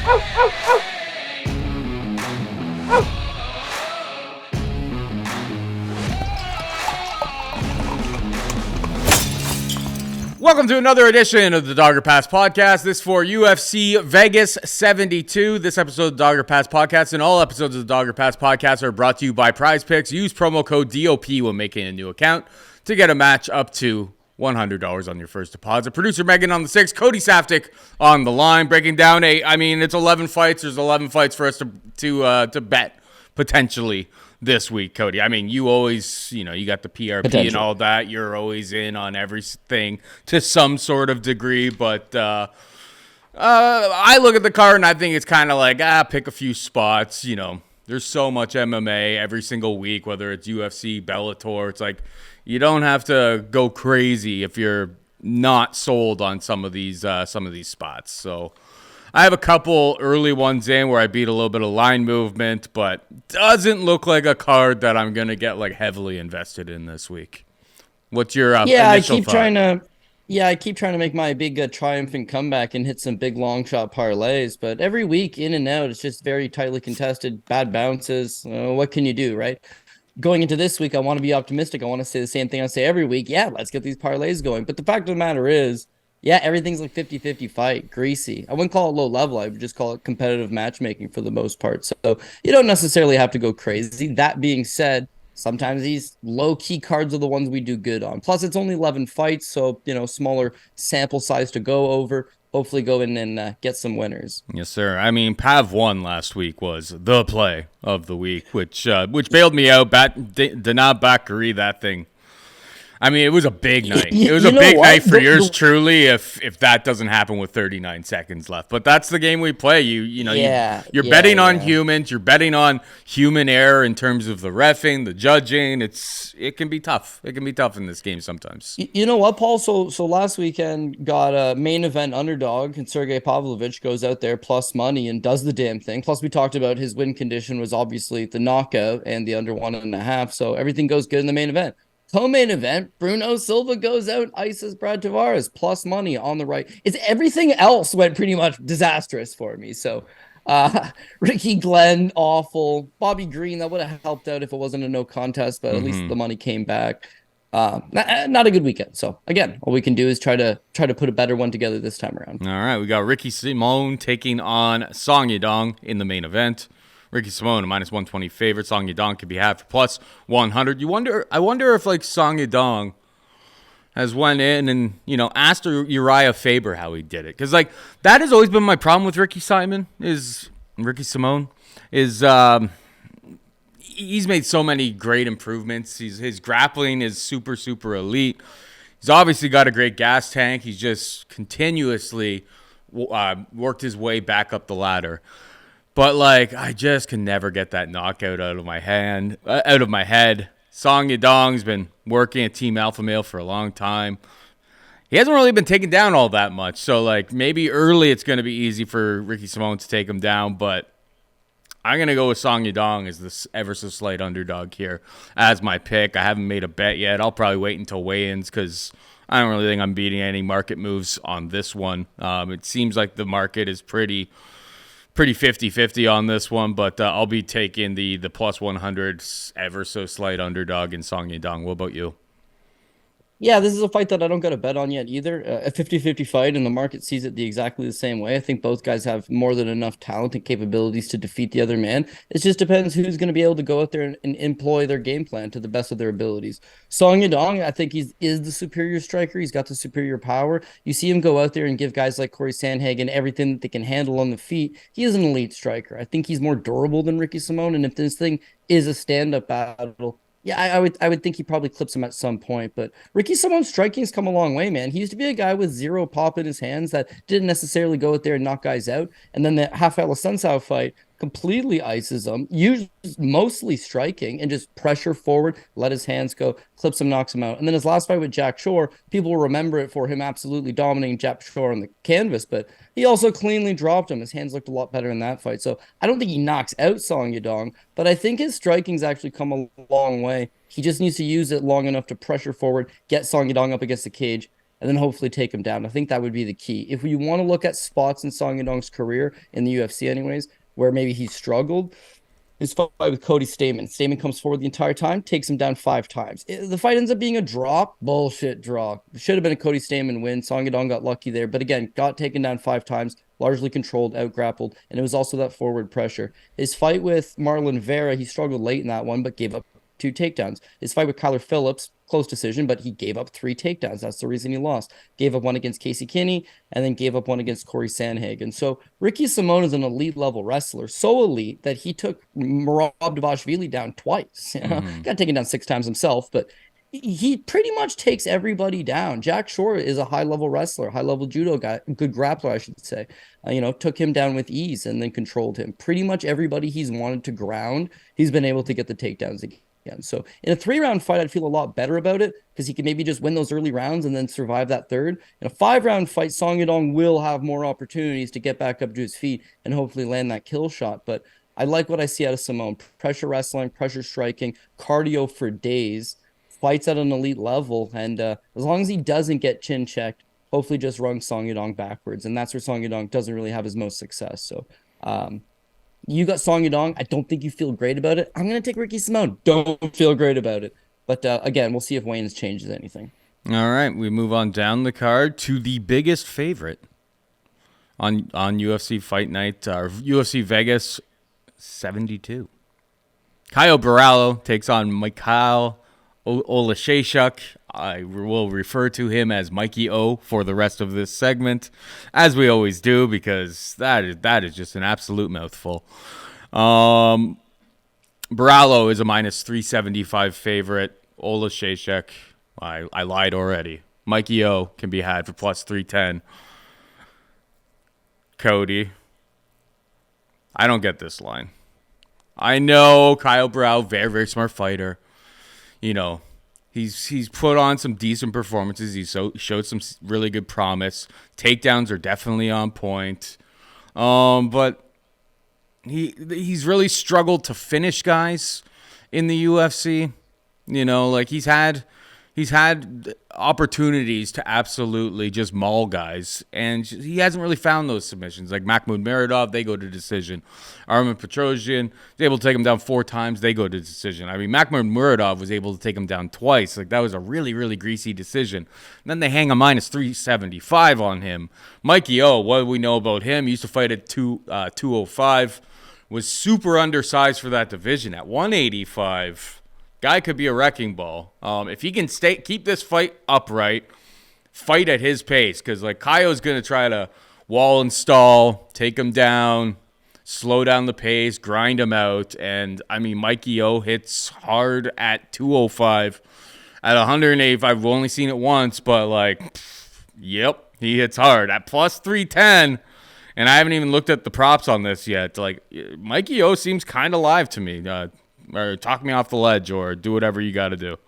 Welcome to another edition of the Dogger Pass Podcast. This for UFC Vegas 72. This episode of the Dogger Pass Podcast and all episodes of the Dogger Pass Podcast are brought to you by PrizePicks. Use promo code DOP when making a new account to get a match up to $100 on your first deposit. Producer Megan on the 6, Cody Saftic on the line, breaking down it's 11 fights. There's 11 fights for us to bet potentially this week, Cody. I mean, you always, you got the PRP and all that. You're always in on everything to some sort of degree. But I look at the card and I think it's kind of like, pick a few spots. There's so much MMA every single week, whether it's UFC, Bellator. It's like you don't have to go crazy if you're not sold on some of these spots. So I have a couple early ones in where I beat a little bit of line movement, but doesn't look like a card that I'm going to get heavily invested in this week. What's your initial thought? I keep trying to make my big triumphant comeback and hit some big long shot parlays, but every week in and out, it's just very tightly contested, bad bounces. What can you do, right? Going into this week, I want to be optimistic. I want to say the same thing I say every week. Yeah, let's get these parlays going. But the fact of the matter is, everything's like 50-50 fight, greasy. I wouldn't call it low level. I would just call it competitive matchmaking for the most part. So you don't necessarily have to go crazy. That being said, sometimes these low-key cards are the ones we do good on. Plus, it's only 11 fights, so, smaller sample size to go over. Hopefully go in and get some winners. Yes, sir. I mean, Pav 1 last week was the play of the week, which bailed me out. Did not Bakary that thing. I mean, it was a big night. It was a big night for yours truly if that doesn't happen with 39 seconds left. But that's the game we play. You're betting on humans. You're betting on human error in terms of the reffing, the judging. It can be tough. It can be tough in this game sometimes. You know what, Paul? So last weekend got a main event underdog, and Sergey Pavlovich goes out there plus money and does the damn thing. Plus, we talked about his win condition was obviously the knockout and the under 1.5. So everything goes good in the main event. Co-main event, Bruno Silva goes out, ices Brad Tavares, plus money on the right. Everything else went pretty much disastrous for me. So Ricky Glenn, awful. Bobby Green, that would have helped out if it wasn't a no contest, but at least the money came back. Not a good weekend. So again, all we can do is try to put a better one together this time around. All right, we got Ricky Simón taking on Song Yadong in the main event. Ricky Simón, a minus 120 favorite. Song Yadong could be had for plus 100. I wonder if Song Yadong has went in and asked Uriah Faber how he did it, because that has always been my problem with Ricky Simón. He's made so many great improvements. His grappling is super super elite. He's obviously got a great gas tank. He's just continuously worked his way back up the ladder. But I just can never get that knockout out of my head. Song Yadong's been working at Team Alpha Male for a long time. He hasn't really been taken down all that much. So maybe early it's going to be easy for Ricky Simón to take him down. But I'm going to go with Song Yadong as this ever so slight underdog here as my pick. I haven't made a bet yet. I'll probably wait until weigh-ins because I don't really think I'm beating any market moves on this one. It seems like the market is pretty 50-50 on this one, but I'll be taking the plus 100 ever so slight underdog in Song Yadong. What about you? Yeah, this is a fight that I don't got a bet on yet either. A 50-50 fight, and the market sees it exactly the same way. I think both guys have more than enough talent and capabilities to defeat the other man. It just depends who's going to be able to go out there and employ their game plan to the best of their abilities. Song Yadong, I think is the superior striker. He's got the superior power. You see him go out there and give guys like Corey Sandhagen everything that they can handle on the feet. He is an elite striker. I think he's more durable than Ricky Simón, and if this thing is a stand-up battle, yeah, I would think he probably clips him at some point. But Ricky Simón's striking's come a long way, man. He used to be a guy with zero pop in his hands that didn't necessarily go out there and knock guys out. And then the Rafael Assunção fight completely ices him, usually mostly striking and just pressure forward, let his hands go, clips him, knocks him out. And then his last fight with Jack Shore, people will remember it for him absolutely dominating Jack Shore on the canvas, but he also cleanly dropped him. His hands looked a lot better in that fight. So I don't think he knocks out Song Yadong, but I think his striking's actually come a long way. He just needs to use it long enough to pressure forward, get Song Yadong up against the cage, and then hopefully take him down. I think that would be the key. If you want to look at spots in Song Yadong's career in the UFC anyways, where maybe he struggled, his fight with Cody Stamann. Stamann comes forward the entire time, takes him down 5 times. The fight ends up being a draw. Bullshit draw. Should have been a Cody Stamann win. Song Yadong got lucky there. But again, got taken down 5 times, largely controlled, out-grappled, and it was also that forward pressure. His fight with Marlon Vera, he struggled late in that one, but gave up 2 takedowns. His fight with Kyler Phillips, close decision, but he gave up 3 takedowns. That's the reason he lost. Gave up one against Casey Kinney, and then gave up one against Corey Sandhagen. So Ricky Simón is an elite level wrestler, so elite that he took Merab Dvalishvili down twice. Got taken down 6 times himself, but he pretty much takes everybody down. Jack Shore is a high level wrestler, high level judo guy, good grappler, I should say. Took him down with ease and then controlled him. Pretty much everybody he's wanted to ground, he's been able to get the takedowns again. So in a 3-round fight, I'd feel a lot better about it because he could maybe just win those early rounds and then survive that third. In a 5-round fight, Song Yadong will have more opportunities to get back up to his feet and hopefully land that kill shot. But I like what I see out of Simón. Pressure wrestling, pressure striking, cardio for days, fights at an elite level. And as long as he doesn't get chin checked, hopefully just run Song Yadong backwards. And that's where Song Yadong doesn't really have his most success. So, you got Song Yadong. I don't think you feel great about it. I'm going to take Ricky Simón. Don't feel great about it. But again, we'll see if Wayne's changes anything. All right, we move on down the card to the biggest favorite on UFC Fight Night, or UFC Vegas 72. Caio Borralho takes on Michał Oleksiejczuk. I will refer to him as Mikey O for the rest of this segment, as we always do, because that is just an absolute mouthful. Borralho is a minus 375 favorite. Oleksiejczuk, I lied already. Mikey O can be had for plus 310. Cody, I don't get this line. I know Caio Borralho, very, very smart fighter. He's put on some decent performances. He showed some really good promise. Takedowns are definitely on point. But he's really struggled to finish guys in the UFC. He's had opportunities to absolutely just maul guys, and he hasn't really found those submissions. Like Makhmud Muradov, they go to decision. Armen Petrosyan is able to take him down 4 times. They go to decision. I mean, Makhmud Muradov was able to take him down twice. Like, that was a really, really greasy decision. And then they hang a minus 375 on him. Mikey O, what do we know about him? He used to fight at 205. Was super undersized for that division at 185. Guy could be a wrecking ball. If he can keep this fight upright, fight at his pace, because Caio's going to try to wall and stall, take him down, slow down the pace, grind him out. And I mean, Mikey O hits hard at 205. At 185, we've only seen it once, but yep, he hits hard at plus 310. And I haven't even looked at the props on this yet. Mikey O seems kind of live to me. Or talk me off the ledge, or do whatever you got to do.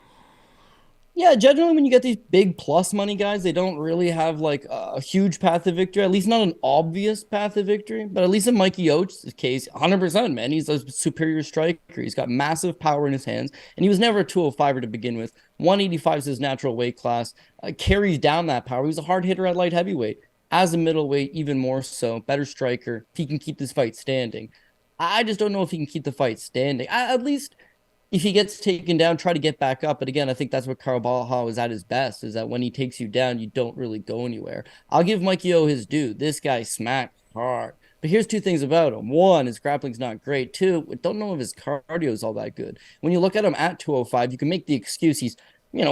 Yeah, generally when you get these big plus money guys, they don't really have a huge path to victory, at least not an obvious path to victory. But at least in Mikey O's case, 100%, man, he's a superior striker. He's got massive power in his hands, and he was never a 205er to begin with. 185 is his natural weight class, carries down that power. He was a hard hitter at light heavyweight. As a middleweight, even more so, better striker. He can keep this fight standing. I just don't know if he can keep the fight standing. At least if he gets taken down, try to get back up. But again, I think that's what Caio Borralho is at his best, is that when he takes you down, you don't really go anywhere. I'll give Mikey O his due. This guy smacks hard. But here's 2 things about him. 1, his grappling's not great. 2, I don't know if his cardio is all that good. When you look at him at 205, you can make the excuse he's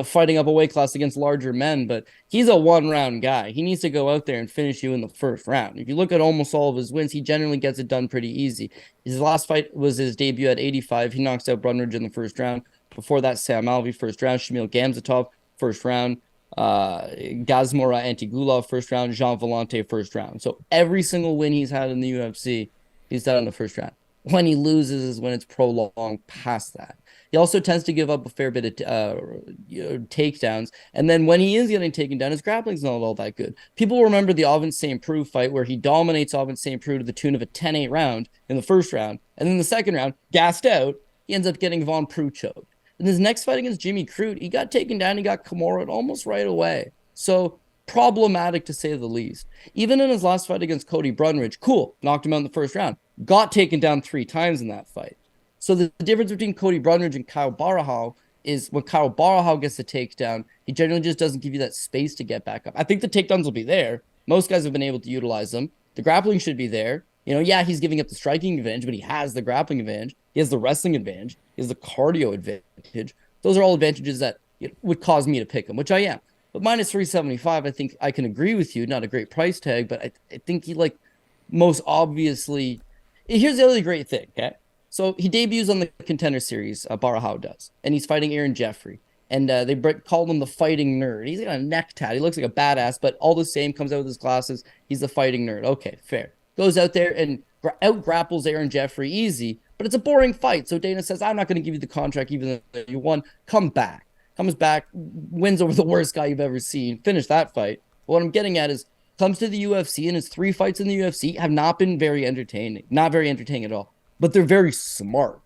fighting up a weight class against larger men, but he's a 1-round guy. He needs to go out there and finish you in the first round. If you look at almost all of his wins, he generally gets it done pretty easy. His last fight was his debut at 85. He knocks out Brundage in the first round. Before that, Sam Alvey, first round. Shamil Gamzatov, first round. Gazmora Antigulov, first round. Jean Vellante, first round. So every single win he's had in the UFC, he's done in the first round. When he loses is when it's prolonged past that. He also tends to give up a fair bit of takedowns. And then when he is getting taken down, his grappling's not all that good. People remember the Ovin St. Preux fight where he dominates Ovin St. Preux to the tune of a 10-8 round in the first round. And then the second round, gassed out, he ends up getting Von Preux choked. In his next fight against Jimmy Crute, he got taken down. He got Kimura almost right away. So problematic to say the least. Even in his last fight against Cody Brundage, cool, knocked him out in the first round, got taken down 3 times in that fight. So the difference between Cody Brundage and Caio Borralho is when Caio Borralho gets a takedown, he generally just doesn't give you that space to get back up. I think the takedowns will be there. Most guys have been able to utilize them. The grappling should be there. Yeah, he's giving up the striking advantage, but he has the grappling advantage. He has the wrestling advantage. He has the cardio advantage. Those are all advantages that would cause me to pick him, which I am. But minus 375, I think I can agree with you. Not a great price tag, but I think he most obviously. Here's the other great thing, okay? So he debuts on the Contender Series, Borralho does, and he's fighting Aaron Jeffrey. And they call him the fighting nerd. He's got a neck tat. He looks like a badass, but all the same, comes out with his glasses. He's the fighting nerd. Okay, fair. Goes out there and out-grapples Aaron Jeffrey easy, but it's a boring fight. So Dana says, I'm not going to give you the contract even though you won. Come back. Comes back, wins over the worst guy you've ever seen. Finish that fight. But what I'm getting at is, comes to the UFC, and his 3 fights in the UFC have not been very entertaining. Not very entertaining at all. But they're very smart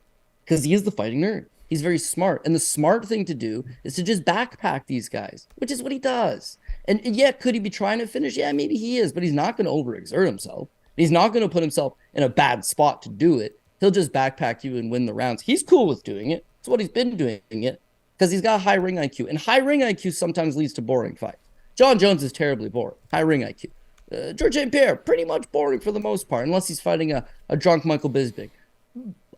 because he is the fighting nerd. He's very smart. And the smart thing to do is to just backpack these guys, which is what he does. And yeah, could he be trying to finish? Yeah, maybe he is, but he's not going to overexert himself. He's not going to put himself in a bad spot to do it. He'll just backpack you and win the rounds. He's cool with doing it. It's what he's been doing it because he's got high ring IQ. And high ring IQ sometimes leads to boring fights. John Jones is terribly boring. High ring IQ. George St. Pierre, pretty much boring for the most part, unless he's fighting a drunk Michael Bisping.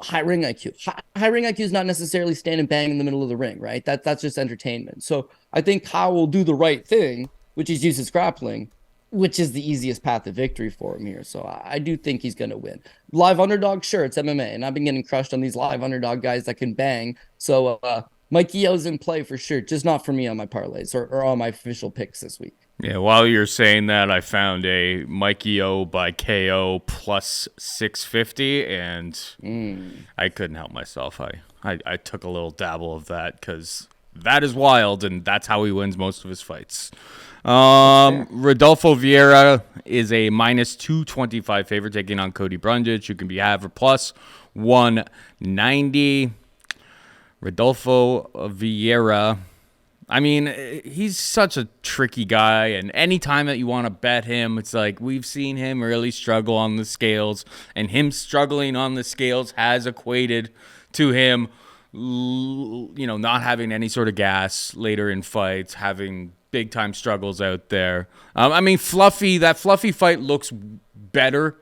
High ring IQ. High ring IQ is not necessarily stand and bang in the middle of the ring, right? That's just entertainment. So I think Kyle will do the right thing, which is use his grappling, which is the easiest path to victory for him here. So I do think he's going to win. Live underdog, sure, it's MMA, and I've been getting crushed on these live underdog guys that can bang. So Mike Keogh's in play for sure, just not for me on my parlays or on my official picks this week. Yeah, while you're saying that, I found a Mike Keogh by KO plus 650, and I couldn't help myself. I took a little dabble of that because that is wild, and that's how he wins most of his fights. Rodolfo Viera is a minus 225 favorite taking on Cody Brundage, who can be had for plus 190. Rodolfo Viera, I mean, he's such a tricky guy, and any time that you want to bet him, it's like we've seen him really struggle on the scales, and him struggling on the scales has equated to him, not having any sort of gas later in fights, having big-time struggles out there. That Fluffy fight looks better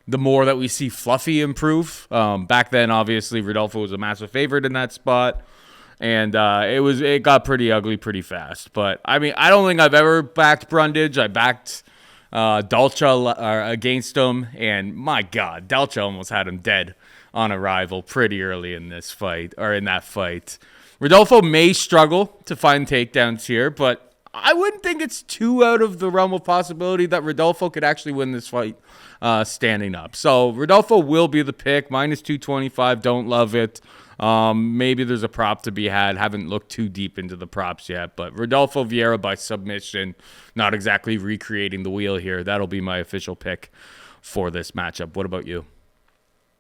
the more that we see Fluffy improve. Back then, obviously, Rodolfo was a massive favorite in that spot. And it got pretty ugly pretty fast. But, I don't think I've ever backed Brundage. I backed Dalcha against him. And, my God, Dalcha almost had him dead on arrival pretty early in this fight, or in that fight. Rodolfo may struggle to find takedowns here, but I wouldn't think it's too out of the realm of possibility that Rodolfo could actually win this fight standing up. So, Rodolfo will be the pick. Minus 225. Don't love it. Maybe there's a prop to be had. Haven't looked too deep into the props yet, but Rodolfo Viera by submission, not exactly recreating the wheel here. That'll be my official pick for this matchup. What about you?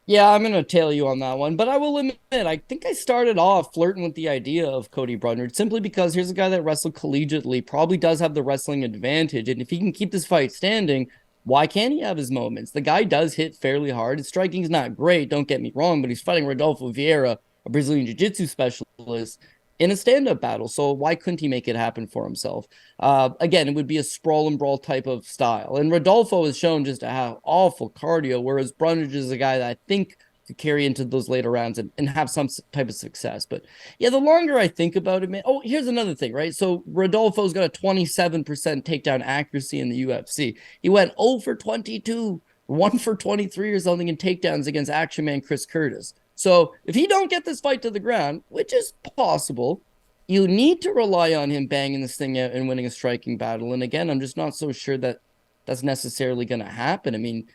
Yeah, I'm going to tail you on that one, but I will admit, I think I started off flirting with the idea of Cody Brundage simply because here's a guy that wrestled collegiately, probably does have the wrestling advantage, and if he can keep this fight standing, why can't he have his moments? The guy does hit fairly hard. His striking's not great, don't get me wrong, but he's fighting Rodolfo Viera, a Brazilian Jiu-Jitsu specialist, in a stand-up battle, so why couldn't he make it happen for himself? Again, it would be a sprawl and brawl type of style, and Rodolfo has shown just to have awful cardio, whereas Brundage is a guy that I think could carry into those later rounds and have some type of success. But yeah, the longer I think about it, man. Oh, here's another thing, right? So Rodolfo's got a 27% takedown accuracy in the UFC. He went 0 for 22, 1 for 23 or something in takedowns against Action Man Chris Curtis. So if he don't get this fight to the ground, which is possible, you need to rely on him banging this thing out and winning a striking battle. And again, I'm just not so sure that that's necessarily going to happen.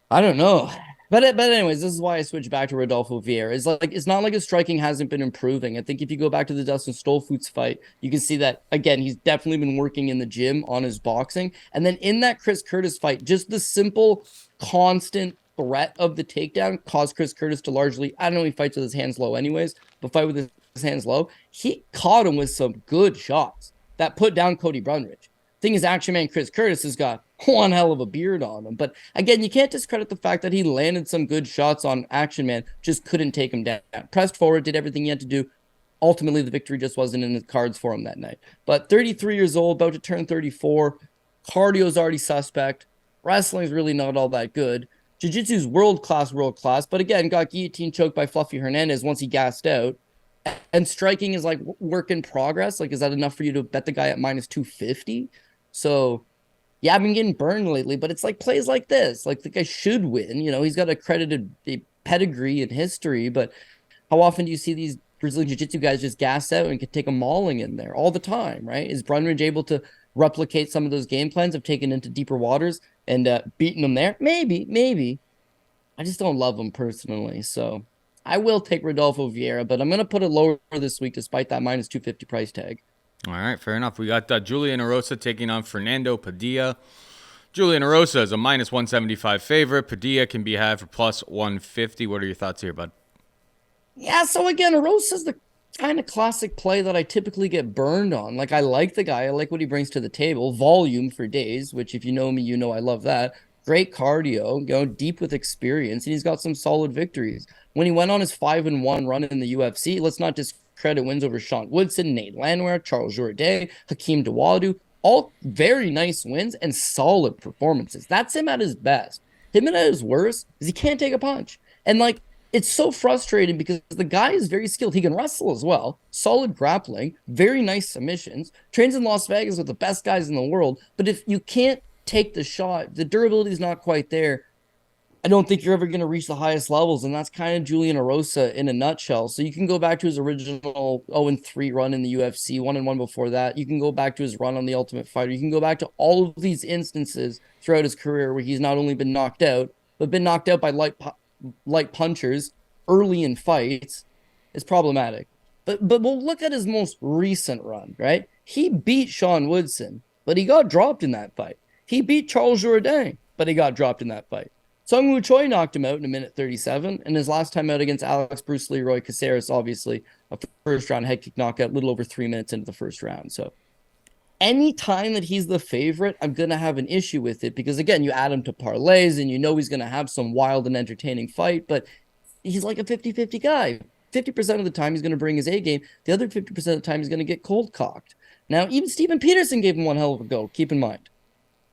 I don't know. But anyways, this is why I switched back to Rodolfo Viera. It's not like his striking hasn't been improving. I think if you go back to the Dustin Stolfutz fight, you can see that, again, he's definitely been working in the gym on his boxing. And then in that Chris Curtis fight, just the simple, constant threat of the takedown caused Chris Curtis to largely, I don't know, he fights with his hands low anyways, but fight with his hands low. He caught him with some good shots that put down Cody Brundage. Thing is, Action Man Chris Curtis has got one hell of a beard on him. But again, you can't discredit the fact that he landed some good shots on Action Man, just couldn't take him down. Pressed forward, did everything he had to do. Ultimately, the victory just wasn't in the cards for him that night. But 33 years old, about to turn 34. Cardio's already suspect. Wrestling's really not all that good. Jiu-Jitsu's world class, but again, got guillotine choked by Fluffy Hernandez once he gassed out. And striking is like work in progress. Like, is that enough for you to bet the guy at minus 250? So, yeah, I've been getting burned lately, but it's like plays like this. Like, the guy should win. You know, he's got a pedigree and history, but how often do you see these Brazilian Jiu-Jitsu guys just gas out and can take a mauling in there all the time, right? Is Brundage able to replicate some of those game plans of taking into deeper waters and beating them there? Maybe. I just don't love him personally, so I will take Rodolfo Viera, but I'm going to put it lower this week despite that minus 250 price tag. All right, fair enough. We got Julian Erosa taking on Fernando Padilla. Julian Erosa is a minus 175 favorite. Padilla can be had for plus 150. What are your thoughts here, bud? Yeah, so again, Erosa's the kind of classic play that I typically get burned on. Like, I like the guy. I like what he brings to the table. Volume for days, which if you know me, you know I love that. Great cardio, deep with experience, and he's got some solid victories. When he went on his 5-1 run in the UFC, let's not discredit wins over Sean Woodson, Nate Landwehr, Charles Jourdain, Hakeem Dawodu, all very nice wins and solid performances. That's him at his best. Him at his worst is he can't take a punch. And like, it's so frustrating because the guy is very skilled. He can wrestle as well. Solid grappling, very nice submissions. Trains in Las Vegas with the best guys in the world. But if you can't take the shot, the durability is not quite there. I don't think you're ever going to reach the highest levels. And that's kind of Julian Erosa in a nutshell. So you can go back to his original 0-3 run in the UFC, 1-1 before that. You can go back to his run on The Ultimate Fighter. You can go back to all of these instances throughout his career where he's not only been knocked out, but been knocked out by light punchers early in fights. Is problematic. But we'll look at his most recent run, right? He beat Sean Woodson, but he got dropped in that fight. He beat Charles Jourdain, but he got dropped in that fight. Sung Woo Choi knocked him out in a minute 37, and his last time out against Alex Bruce Leroy Caceres, obviously a first round head kick knockout, a little over 3 minutes into the first round. So any time that he's the favorite, I'm going to have an issue with it because, again, you add him to parlays and you know he's going to have some wild and entertaining fight, but he's like a 50-50 guy. 50% of the time he's going to bring his A game. The other 50% of the time he's going to get cold cocked. Now, even Steven Peterson gave him one hell of a go, keep in mind.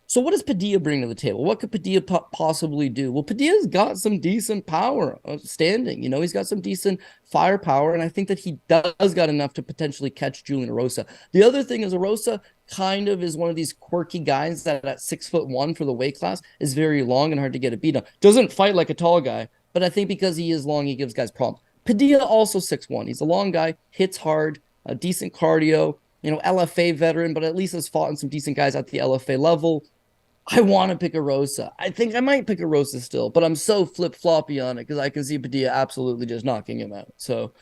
So what does Padilla bring to the table? What could Padilla possibly do? Well, Padilla's got some decent power standing. You know, he's got some decent firepower, and I think that he does got enough to potentially catch Julian Erosa. The other thing is Erosa kind of is one of these quirky guys that at 6'1" for the weight class is very long and hard to get a beat on. Doesn't fight like a tall guy, but I think because he is long, he gives guys problems. Padilla also 6'1". He's a long guy, hits hard, a decent cardio, you know, LFA veteran, but at least has fought in some decent guys at the LFA level. I want to pick Erosa. I think I might pick Erosa still, but I'm so flip-floppy on it because I can see Padilla absolutely just knocking him out. So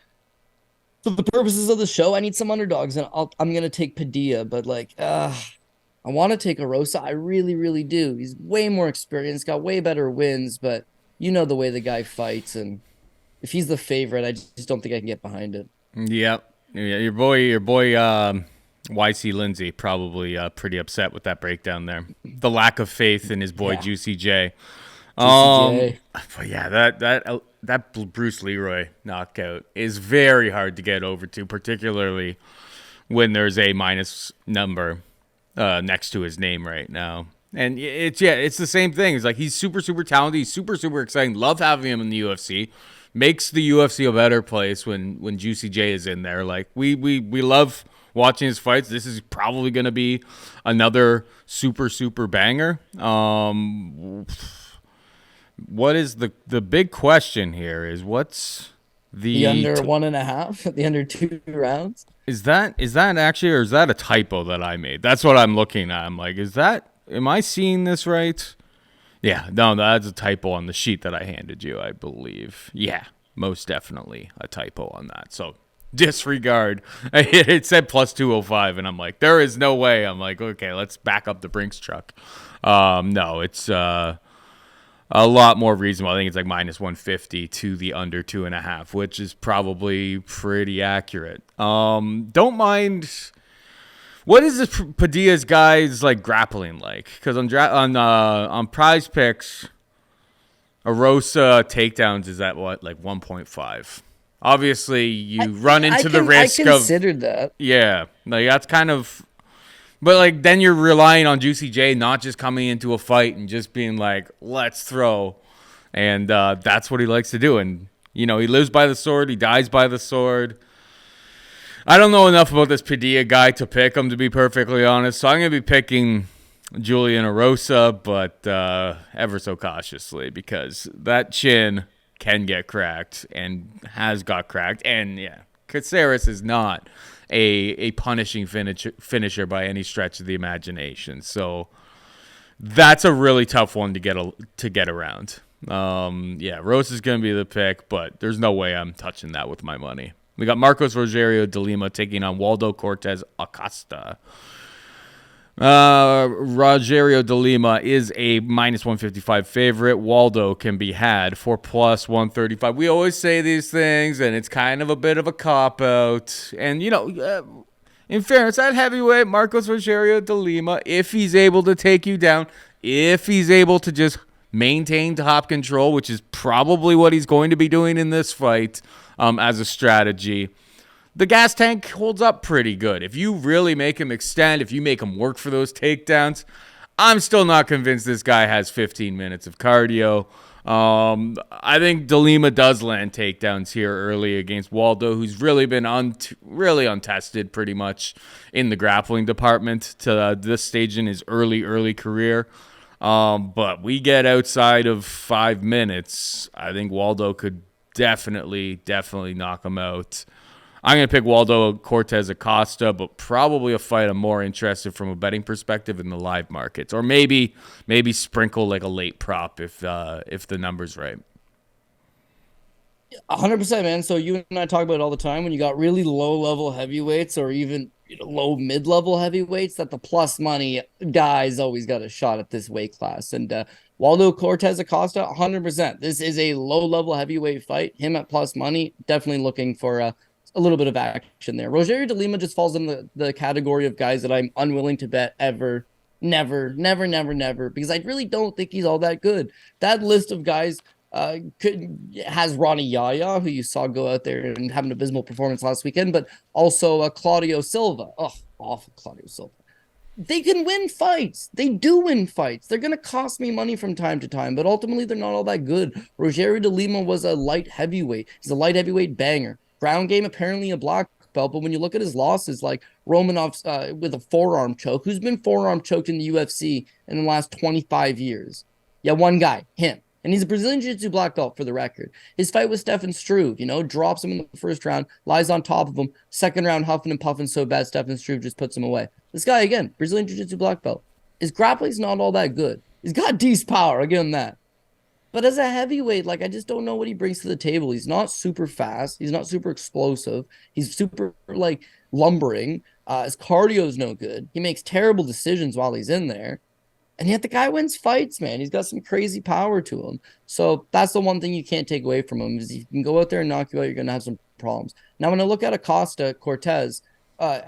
for the purposes of the show, I need some underdogs, and I'm going to take Padilla, but like, I want to take Erosa. I really, really do. He's way more experienced, got way better wins, but you know the way the guy fights, and if he's the favorite, I just don't think I can get behind it. Yep. Yeah, your boy, YC Lindsay probably pretty upset with that breakdown there. The lack of faith in his boy Juicy J. But yeah, that Bruce Leroy knockout is very hard to get over to, particularly when there's a minus number next to his name right now. And it's the same thing. It's like he's super, super talented. He's super, super exciting. Love having him in the UFC. Makes the UFC a better place when Juicy J is in there. Like we love watching his fights. This is probably going to be another super, super banger. What is the big question here is what's the under 1.5, the under 2 rounds? Is that actually, or is that a typo that I made? That's what I'm looking at. I'm like, am I seeing this right? Yeah, no, that's a typo on the sheet that I handed you, I believe. Yeah, most definitely a typo on that. So disregard. It said plus 205, and I'm like, there is no way. I'm like, okay, let's back up the Brinks truck. No, it's a lot more reasonable. I think it's like minus 150 to the under 2.5, which is probably pretty accurate. Don't mind What is this Padilla's guys like grappling like? Because on PrizePicks, Erosa takedowns is at what, like 1.5. Obviously, you run into the risk of. I considered that. Yeah, like that's kind of. But like then you're relying on Juicy J not just coming into a fight and just being like, let's throw, and that's what he likes to do. And he lives by the sword, he dies by the sword. I don't know enough about this Padilla guy to pick him, to be perfectly honest. So I'm gonna be picking Julian Erosa, but ever so cautiously, because that chin can get cracked and has got cracked. And yeah, Caceres is not a punishing finisher by any stretch of the imagination. So that's a really tough one to get around. Rosa's going to be the pick, but there's no way I'm touching that with my money. We got Marcos Rogerio de Lima taking on Waldo Cortes-Acosta. Rogerio de Lima is a minus 155 favorite. Waldo can be had for plus 135. We always say these things, and it's kind of a bit of a cop-out. And, in fairness, at heavyweight, Marcos Rogerio de Lima, if he's able to take you down, if he's able to just maintain top control, which is probably what he's going to be doing in this fight as a strategy, the gas tank holds up pretty good. If you really make him extend, if you make him work for those takedowns, I'm still not convinced this guy has 15 minutes of cardio. I think De Lima does land takedowns here early against Waldo, who's really been really untested pretty much in the grappling department to this stage in his early career. But we get outside of 5 minutes, I think Waldo could definitely knock him out. I'm going to pick Waldo Cortes-Acosta, but probably a fight I'm more interested from a betting perspective in the live markets. Or maybe sprinkle like a late prop if the number's right. 100%, man. So you and I talk about it all the time when you got really low-level heavyweights or even low mid-level heavyweights that the plus money guys always got a shot at this weight class. And Waldo Cortes-Acosta, 100%. This is a low-level heavyweight fight. Him at plus money, definitely looking for a little bit of action there. Rogerio de Lima just falls in the category of guys that I'm unwilling to bet ever, never, because I really don't think he's all that good. That list of guys has Ronnie Yaya, who you saw go out there and have an abysmal performance last weekend, but also Claudio Silva. Oh, awful Claudio Silva. They can win fights. They do win fights. They're going to cost me money from time to time, but ultimately they're not all that good. Rogerio de Lima was a light heavyweight. He's a light heavyweight banger. Ground game, apparently a black belt, but when you look at his losses, like Romanov's with a forearm choke, who's been forearm choked in the UFC in the last 25 years? Yeah, one guy, him. And he's a Brazilian Jiu-Jitsu black belt, for the record. His fight with Stefan Struve, drops him in the first round, lies on top of him, second round huffing and puffing so bad Stefan Struve just puts him away. This guy, again, Brazilian Jiu-Jitsu black belt. His grappling's not all that good. He's got decent power, I'll give him that. But as a heavyweight, I just don't know what he brings to the table. He's not super fast. He's not super explosive. He's super, lumbering. His cardio is no good. He makes terrible decisions while he's in there. And yet the guy wins fights, man. He's got some crazy power to him. So that's the one thing you can't take away from him is if you can go out there and knock you out, you're going to have some problems. Now, when I look at Acosta Cortez,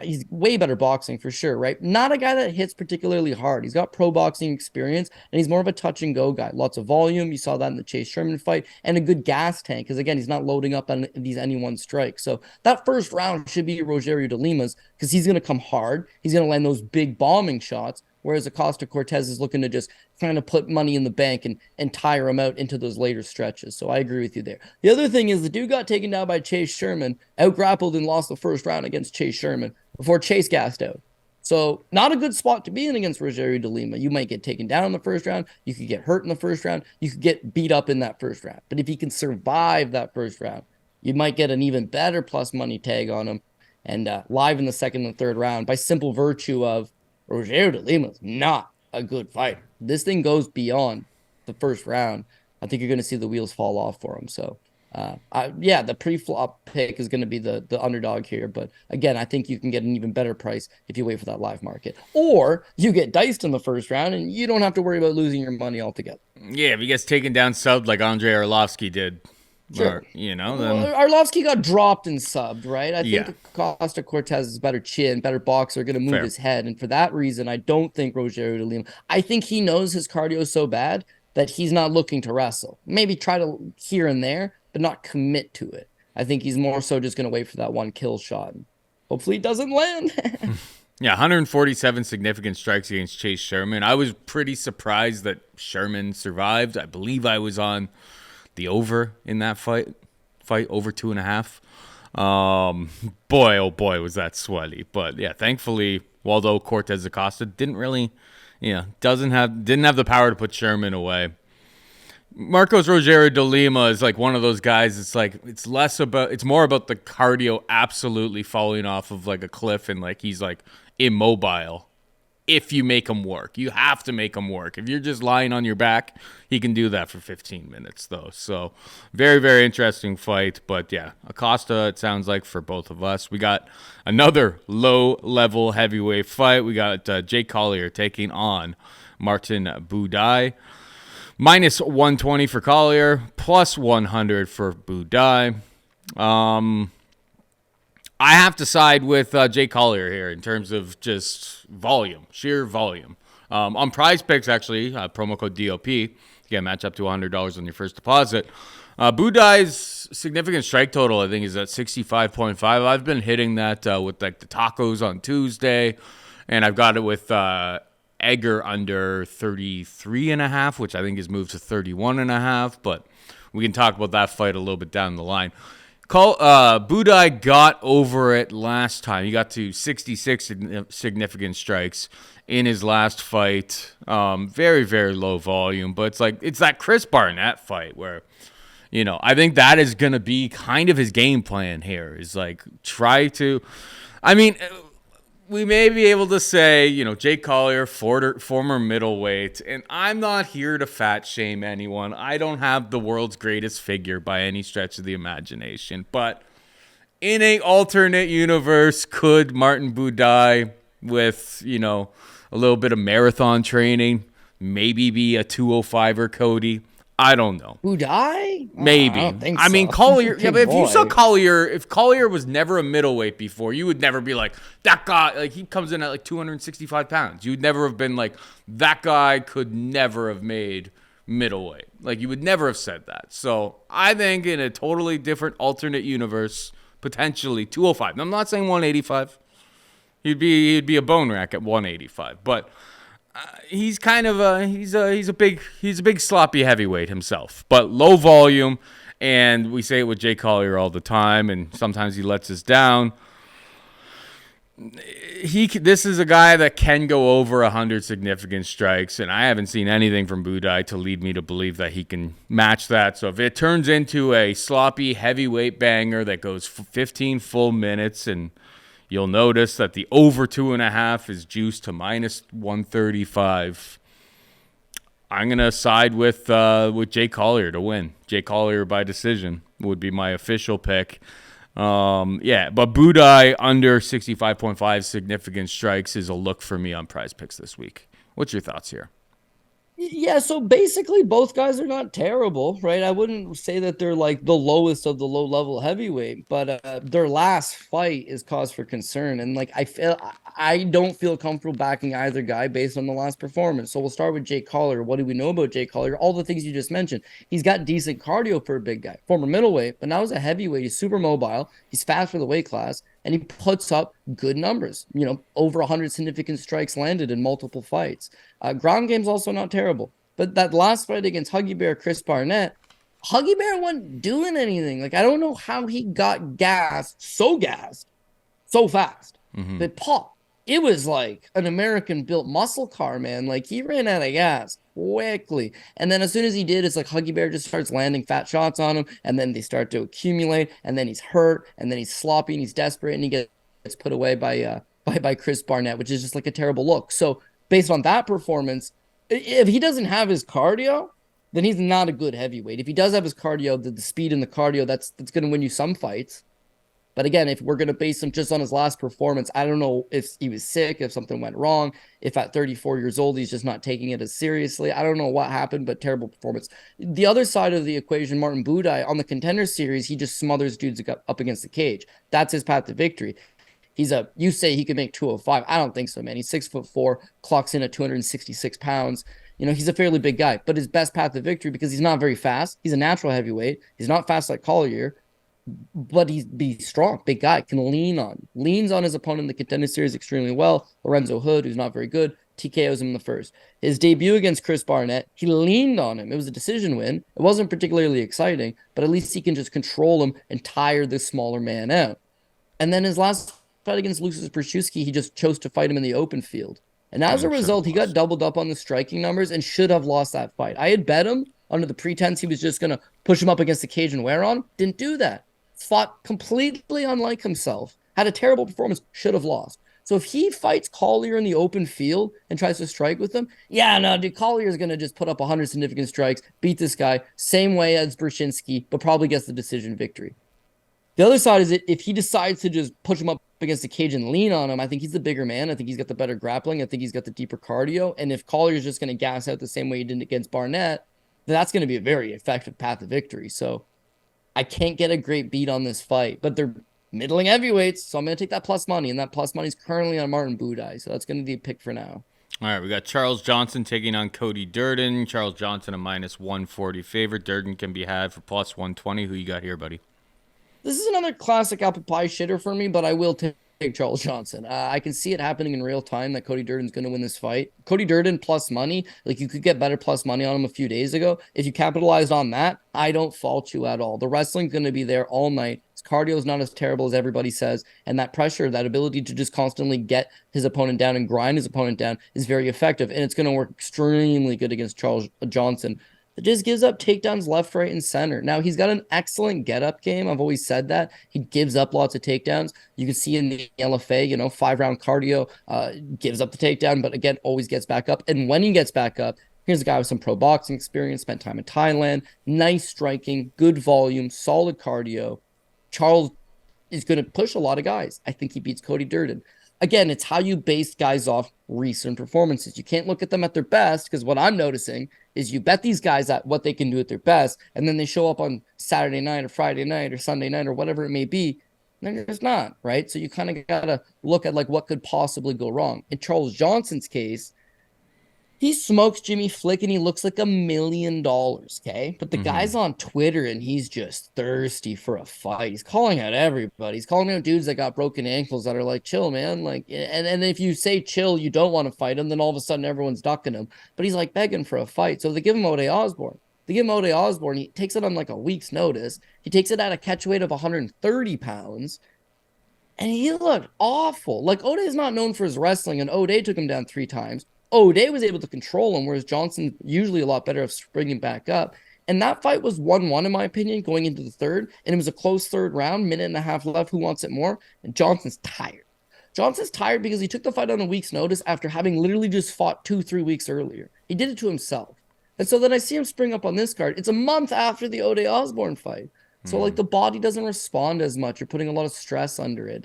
he's way better boxing for sure, right? Not a guy that hits particularly hard. He's got pro boxing experience, and he's more of a touch and go guy. Lots of volume. You saw that in the Chase Sherman fight, and a good gas tank because, again, he's not loading up on these any one strikes. So that first round should be Rogerio de Lima's because he's going to come hard. He's going to land those big bombing shots, whereas Acosta Cortez is looking to just kind of put money in the bank and tire him out into those later stretches. So I agree with you there. The other thing is the dude got taken down by Chase Sherman, out-grappled and lost the first round against Chase Sherman before Chase gassed out. So not a good spot to be in against Rogerio de Lima. You might get taken down in the first round. You could get hurt in the first round. You could get beat up in that first round. But if he can survive that first round, you might get an even better plus money tag on him and live in the second and third round by simple virtue of Rogerio de Lima is not a good fighter. This thing goes beyond the first round. I think you're going to see the wheels fall off for him. So, the pre-flop pick is going to be the underdog here. But again, I think you can get an even better price if you wait for that live market. Or you get diced in the first round and you don't have to worry about losing your money altogether. Yeah, if he gets taken down sub like Andrei Arlovsky did Sure. or, you know, Well, then Arlovsky got dropped and subbed, right? I yeah, think Costa Cortez is better chin, better boxer, going to move fair. his head. And for that reason, I don't think Rogerio de Lima. I think he knows his cardio is so bad that he's not looking to wrestle. Maybe try to here and there, but not commit to it. I think he's more so just going to wait for that one kill shot. Hopefully it doesn't land. Yeah, 147 significant strikes against Chase Sherman. I was pretty surprised that Sherman survived. I believe I was on the over in that fight over 2.5. Boy, oh boy, was that sweaty. But yeah, thankfully Waldo Cortes-Acosta didn't have the power to put Sherman away. Marcos Rogerio de Lima is like one of those guys. It's more about the cardio absolutely falling off of like a cliff, and like he's like immobile. If you make him work, you have to make him work. If you're just lying on your back, he can do that for 15 minutes though. So very, very interesting fight. But yeah, Acosta, it sounds like for both of us. We got another low-level heavyweight fight. We got Jake Collier taking on Martin Buday. Minus 120 for Collier, plus 100 for Buday. I have to side with Jake Collier here in terms of just volume, sheer volume. On PrizePicks, actually, promo code DOP, you get match up to $100 on your first deposit. Buday's significant strike total, I think, is at 65.5. I've been hitting that with like the tacos on Tuesday, and I've got it with Egger under 33.5, which I think has moved to 31.5, but we can talk about that fight a little bit down the line. Buday got over it last time. He got to 66 significant strikes in his last fight. Very, very low volume, but it's that Chris Barnett fight where, you know, I think that is going to be kind of his game plan here, is like we may be able to say, you know, Jake Collier, former middleweight, and I'm not here to fat shame anyone. I don't have the world's greatest figure by any stretch of the imagination. But in an alternate universe, could Martin Buday, with, you know, a little bit of marathon training, maybe be a 205er Cody? I don't know. Buday? Maybe. I don't think I mean, so. Collier. Yeah, but if you Boy. saw Collier, if Collier was never a middleweight before, you would never be like, that guy, like he comes in at like 265 pounds. You'd never have been like, that guy could never have made middleweight. Like you would never have said that. So I think in a totally different alternate universe, potentially 205. I'm not saying 185. He'd be a bone rack at 185, but he's kind of he's a big sloppy heavyweight himself, but low volume. And we say it with Jake Collier all the time, and sometimes he lets us down. This is a guy that can go over 100 significant strikes, and I haven't seen anything from Buday to lead me to believe that he can match that. So if it turns into a sloppy heavyweight banger that goes 15 full minutes, and you'll notice that the over 2.5 is juiced to minus 135. I'm going to side with Jake Collier to win. Jake Collier by decision would be my official pick. But Buday under 65.5 significant strikes is a look for me on PrizePicks this week. What's your thoughts here? Yeah, so basically both guys are not terrible, right? I wouldn't say that they're like the lowest of the low-level heavyweight, but their last fight is cause for concern. And like I don't feel comfortable backing either guy based on the last performance. So we'll start with Jake Collier. What do we know about Jake Collier? All the things you just mentioned. He's got decent cardio for a big guy. Former middleweight, but now he's a heavyweight. He's super mobile. He's fast for the weight class. And he puts up good numbers, you know, over 100 significant strikes landed in multiple fights. Ground game's also not terrible. But that last fight against Huggy Bear, Chris Barnett, Huggy Bear wasn't doing anything. Like, I don't know how he got gassed so fast. That popped. It was like an American-built muscle car, man. Like, he ran out of gas quickly. And then as soon as he did, it's like Huggy Bear just starts landing fat shots on him, and then they start to accumulate, and then he's hurt, and then he's sloppy, and he's desperate, and he gets put away by Chris Barnett, which is just like a terrible look. So based on that performance, if he doesn't have his cardio, then he's not a good heavyweight. If he does have his cardio, the speed and the cardio, that's going to win you some fights. But again, if we're going to base him just on his last performance, I don't know if he was sick, if something went wrong, if at 34 years old, he's just not taking it as seriously. I don't know what happened, but terrible performance. The other side of the equation, Martin Buday, on the Contender Series, he just smothers dudes up against the cage. That's his path to victory. You say he could make 205. I don't think so, man. He's 6'4", clocks in at 266 pounds. He's a fairly big guy, but his best path to victory, because he's not very fast. He's a natural heavyweight. He's not fast like Collier, but he's strong, big guy, can leans on his opponent in the Contender Series extremely well. Lorenzo Hood, who's not very good, TKOs him in the first. His debut against Chris Barnett, he leaned on him. It was a decision win. It wasn't particularly exciting, but at least he can just control him and tire the smaller man out. And then his last fight against Lucius Brzezinski, he just chose to fight him in the open field. And as a result, he got doubled up on the striking numbers and should have lost that fight. I had bet him under the pretense he was just going to push him up against the cage and wear on. Didn't do that. Fought completely unlike himself. Had a terrible performance. Should have lost. So if he fights Collier in the open field and tries to strike with him, dude, Collier is going to just put up 100 significant strikes, beat this guy, same way as Brzezinski, but probably gets the decision victory. The other side is if he decides to just push him up against the cage and lean on him, I think he's the bigger man. I think he's got the better grappling. I think he's got the deeper cardio. And if Collier's just going to gas out the same way he did against Barnett, then that's going to be a very effective path to victory. So I can't get a great beat on this fight, but they're middling heavyweights, so I'm going to take that plus money, and that plus money is currently on Martin Buday, so that's going to be a pick for now. All right, we got Charles Johnson taking on Cody Durden. Charles Johnson a minus 140 favorite. Durden can be had for plus 120. Who you got here, buddy? This is another classic apple pie shitter for me, but I will take Charles Johnson. I can see it happening in real time that Cody Durden's going to win this fight. Cody Durden plus money, like you could get better plus money on him a few days ago. If you capitalized on that, I don't fault you at all. The wrestling's going to be there all night. His cardio is not as terrible as everybody says. And that pressure, that ability to just constantly get his opponent down and grind his opponent down is very effective. And it's going to work extremely good against Charles Johnson. It just gives up takedowns left, right, and center. Now, he's got an excellent get-up game. I've always said that. He gives up lots of takedowns. You can see in the LFA, 5-round cardio, gives up the takedown, but again, always gets back up. And when he gets back up, here's a guy with some pro boxing experience, spent time in Thailand, nice striking, good volume, solid cardio. Charles is going to push a lot of guys. I think he beats Cody Durden. Again, it's how you base guys off recent performances. You can't look at them at their best, because what I'm noticing is you bet these guys at what they can do at their best, and then they show up on Saturday night or Friday night or Sunday night or whatever it may be, and they're just not, right? So you kind of got to look at like what could possibly go wrong. In Charles Johnson's case, he smokes Jimmy Flick and he looks like $1 million, okay? But the guy's on Twitter and he's just thirsty for a fight. He's calling out everybody. He's calling out dudes that got broken ankles that are like, chill, man. Like, and if you say chill, you don't want to fight him, then all of a sudden everyone's ducking him. But he's like begging for a fight. So they give him Ode Osborne. He takes it on like a week's notice. He takes it at a catch weight of 130 pounds. And he looked awful. Like, Ode is not known for his wrestling, and Ode took him down 3 times. Ode was able to control him, whereas Johnson usually a lot better at springing back up. And that fight was 1-1, in my opinion, going into the third. And it was a close third round, minute and a half left. Who wants it more? And Johnson's tired. Johnson's tired because he took the fight on a week's notice after having literally just fought 2-3 weeks earlier. He did it to himself. And so then I see him spring up on this card. It's a month after the Ode Osborne fight. So, like, the body doesn't respond as much. You're putting a lot of stress under it.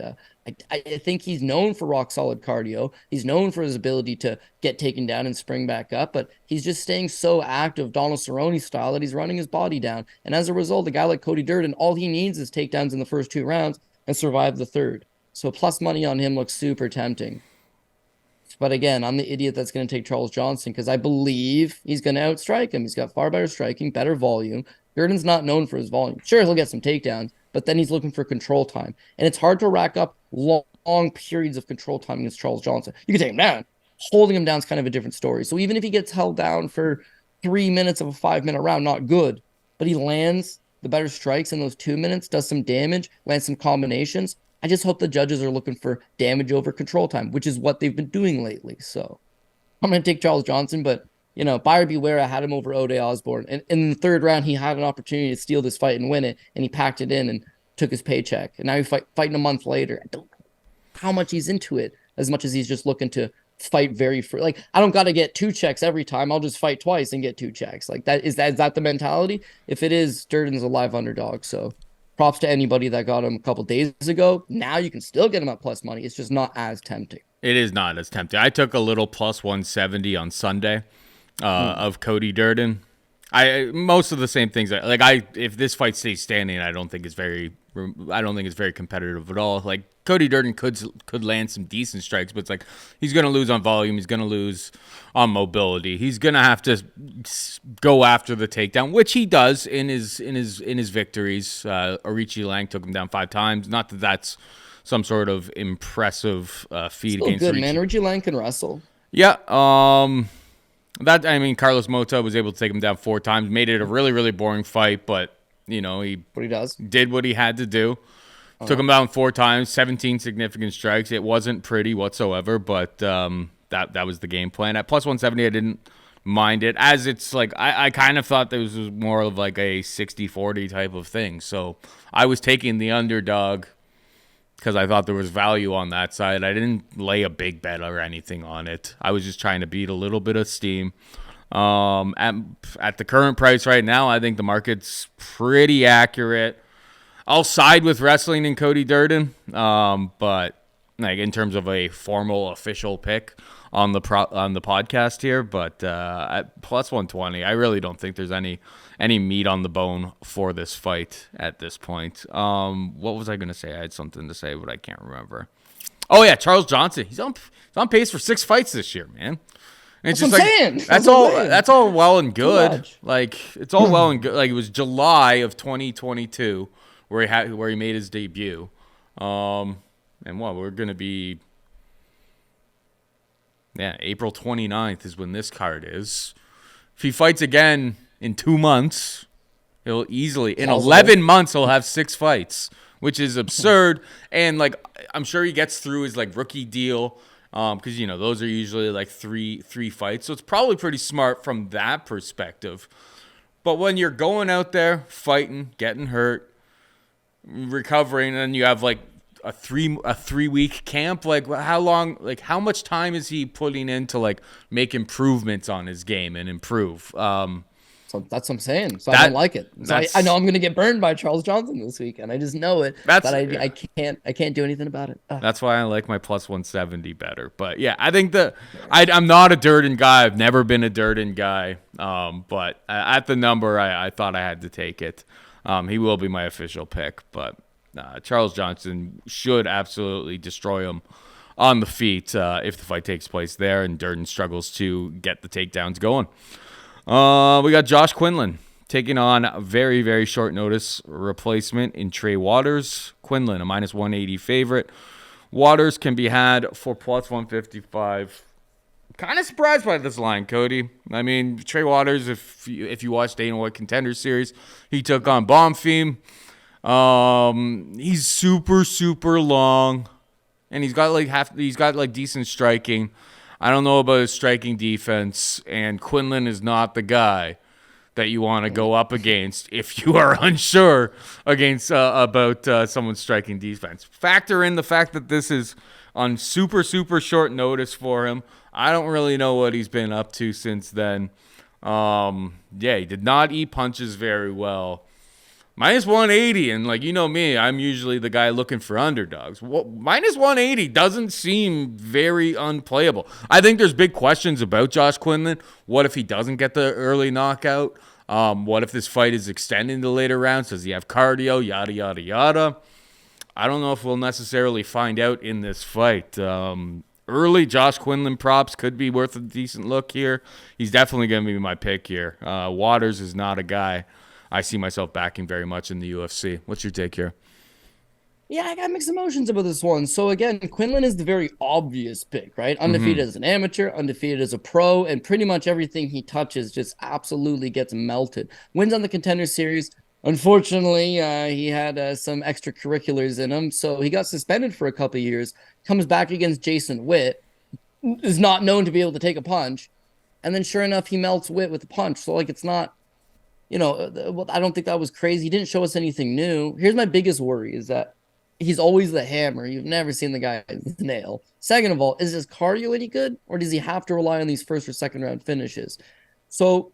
I think he's known for rock-solid cardio. He's known for his ability to get taken down and spring back up, but he's just staying so active, Donald Cerrone style, that he's running his body down. And as a result, a guy like Cody Durden, all he needs is takedowns in the first 2 rounds and survive the third. So plus money on him looks super tempting. But again, I'm the idiot that's going to take Charles Johnson because I believe he's going to outstrike him. He's got far better striking, better volume. Durden's not known for his volume. Sure, he'll get some takedowns, but then he's looking for control time. And it's hard to rack up long periods of control time against Charles Johnson. You can take him down. Holding him down is kind of a different story. So even if he gets held down for 3 minutes of a 5-minute round, not good. But he lands the better strikes in those 2 minutes, does some damage, lands some combinations. I just hope the judges are looking for damage over control time, which is what they've been doing lately. So I'm going to take Charles Johnson, but buyer beware. I had him over Ode Osborne. And in the third round, he had an opportunity to steal this fight and win it, and he packed it in and took his paycheck. And now he's fighting a month later. I don't know how much he's into it, as much as he's just looking to fight very free. Like, I don't got to get 2 checks every time. I'll just fight twice and get 2 checks. Like, is that the mentality? If it is, Durden's a live underdog. So props to anybody that got him a couple days ago. Now you can still get him at plus money. It's just not as tempting. It is not as tempting. I took a little plus 170 on Sunday of Cody Durden. Most of the same things. If this fight stays standing, I don't think it's very competitive at all. Like Cody Durden could land some decent strikes, but it's like he's going to lose on volume. He's going to lose on mobility. He's going to have to go after the takedown, which he does in his victories. Lang took him down 5 times. Not that that's some sort of impressive feat Still against good, man. Lang can wrestle. Yeah. Carlos Mota was able to take him down 4 times, made it a really, really boring fight, but he did what he had to do. Took him down 4 times, 17 significant strikes. It wasn't pretty whatsoever, but that was the game plan. At plus 170, I didn't mind it, as it's like I kind of thought this was more of like a 60-40 type of thing. So I was taking the underdog because I thought there was value on that side. I didn't lay a big bet or anything on it. I was just trying to beat a little bit of steam. At the current price right now, I think the market's pretty accurate. I'll side with wrestling and Cody Durden, but like in terms of a formal official pick on the podcast here, but at plus 120, I really don't think there's any meat on the bone for this fight at this point. What was I going to say? I had something to say, but I can't remember. Oh yeah, Charles Johnson. He's on pace for 6 fights this year, man. And it's that's all well and good. Like it's all well and good. Like it was July of 2022 where he made his debut. And we're going to be April 29th is when this card is. If he fights again in 2 months, he'll easily, in 11 months, he'll have 6 fights, which is absurd. And like, I'm sure he gets through his like rookie deal, because those are usually like three fights. So it's probably pretty smart from that perspective. But when you're going out there fighting, getting hurt, recovering, and you have like a 3-week camp, like how long, like how much time is he putting in to like make improvements on his game and improve? So that's what I'm saying. So I don't like it. So I know I'm going to get burned by Charles Johnson this week, and I just know it. But I can't do anything about it. That's why I like my plus 170 better. But yeah, I think I'm not a Durden guy. I've never been a Durden guy. But at the number, I thought I had to take it. He will be my official pick, but Charles Johnson should absolutely destroy him on the feet if the fight takes place there, and Durden struggles to get the takedowns going. We got Josh Quinlan taking on a very, very short notice replacement in Trey Waters. Quinlan, a minus 180 favorite. Waters can be had for plus 155. Kind of surprised by this line, Cody. I mean, Trey Waters, if you watch Dana White Contender Series, he took on Bonfim. He's super, super long, and he's got decent striking. I don't know about his striking defense, and Quinlan is not the guy that you want to go up against if you are unsure about someone's striking defense. Factor in the fact that this is on super, super short notice for him. I don't really know what he's been up to since then. He did not eat punches very well. Minus 180, and like me, I'm usually the guy looking for underdogs. Minus 180 doesn't seem very unplayable. I think there's big questions about Josh Quinlan. What if he doesn't get the early knockout? What if this fight is extending to later rounds? Does he have cardio? Yada, yada, yada. I don't know if we'll necessarily find out in this fight. Early Josh Quinlan props could be worth a decent look here. He's definitely going to be my pick here. Waters is not a guy I see myself backing very much in the UFC. What's your take here? Yeah, I got mixed emotions about this one. So again, Quinlan is the very obvious pick, right? Undefeated as an amateur, undefeated as a pro, and pretty much everything he touches just absolutely gets melted. Wins on the Contender Series. Unfortunately, he had some extracurriculars in him, so he got suspended for a couple of years. Comes back against Jason Witt, is not known to be able to take a punch, and then sure enough, he melts Witt with a punch. So like, it's not, I don't think that was crazy. He didn't show us anything new. Here's my biggest worry is that he's always the hammer. You've never seen the guy nail. Second of all, is his cardio any good, or does he have to rely on these first or second round finishes? So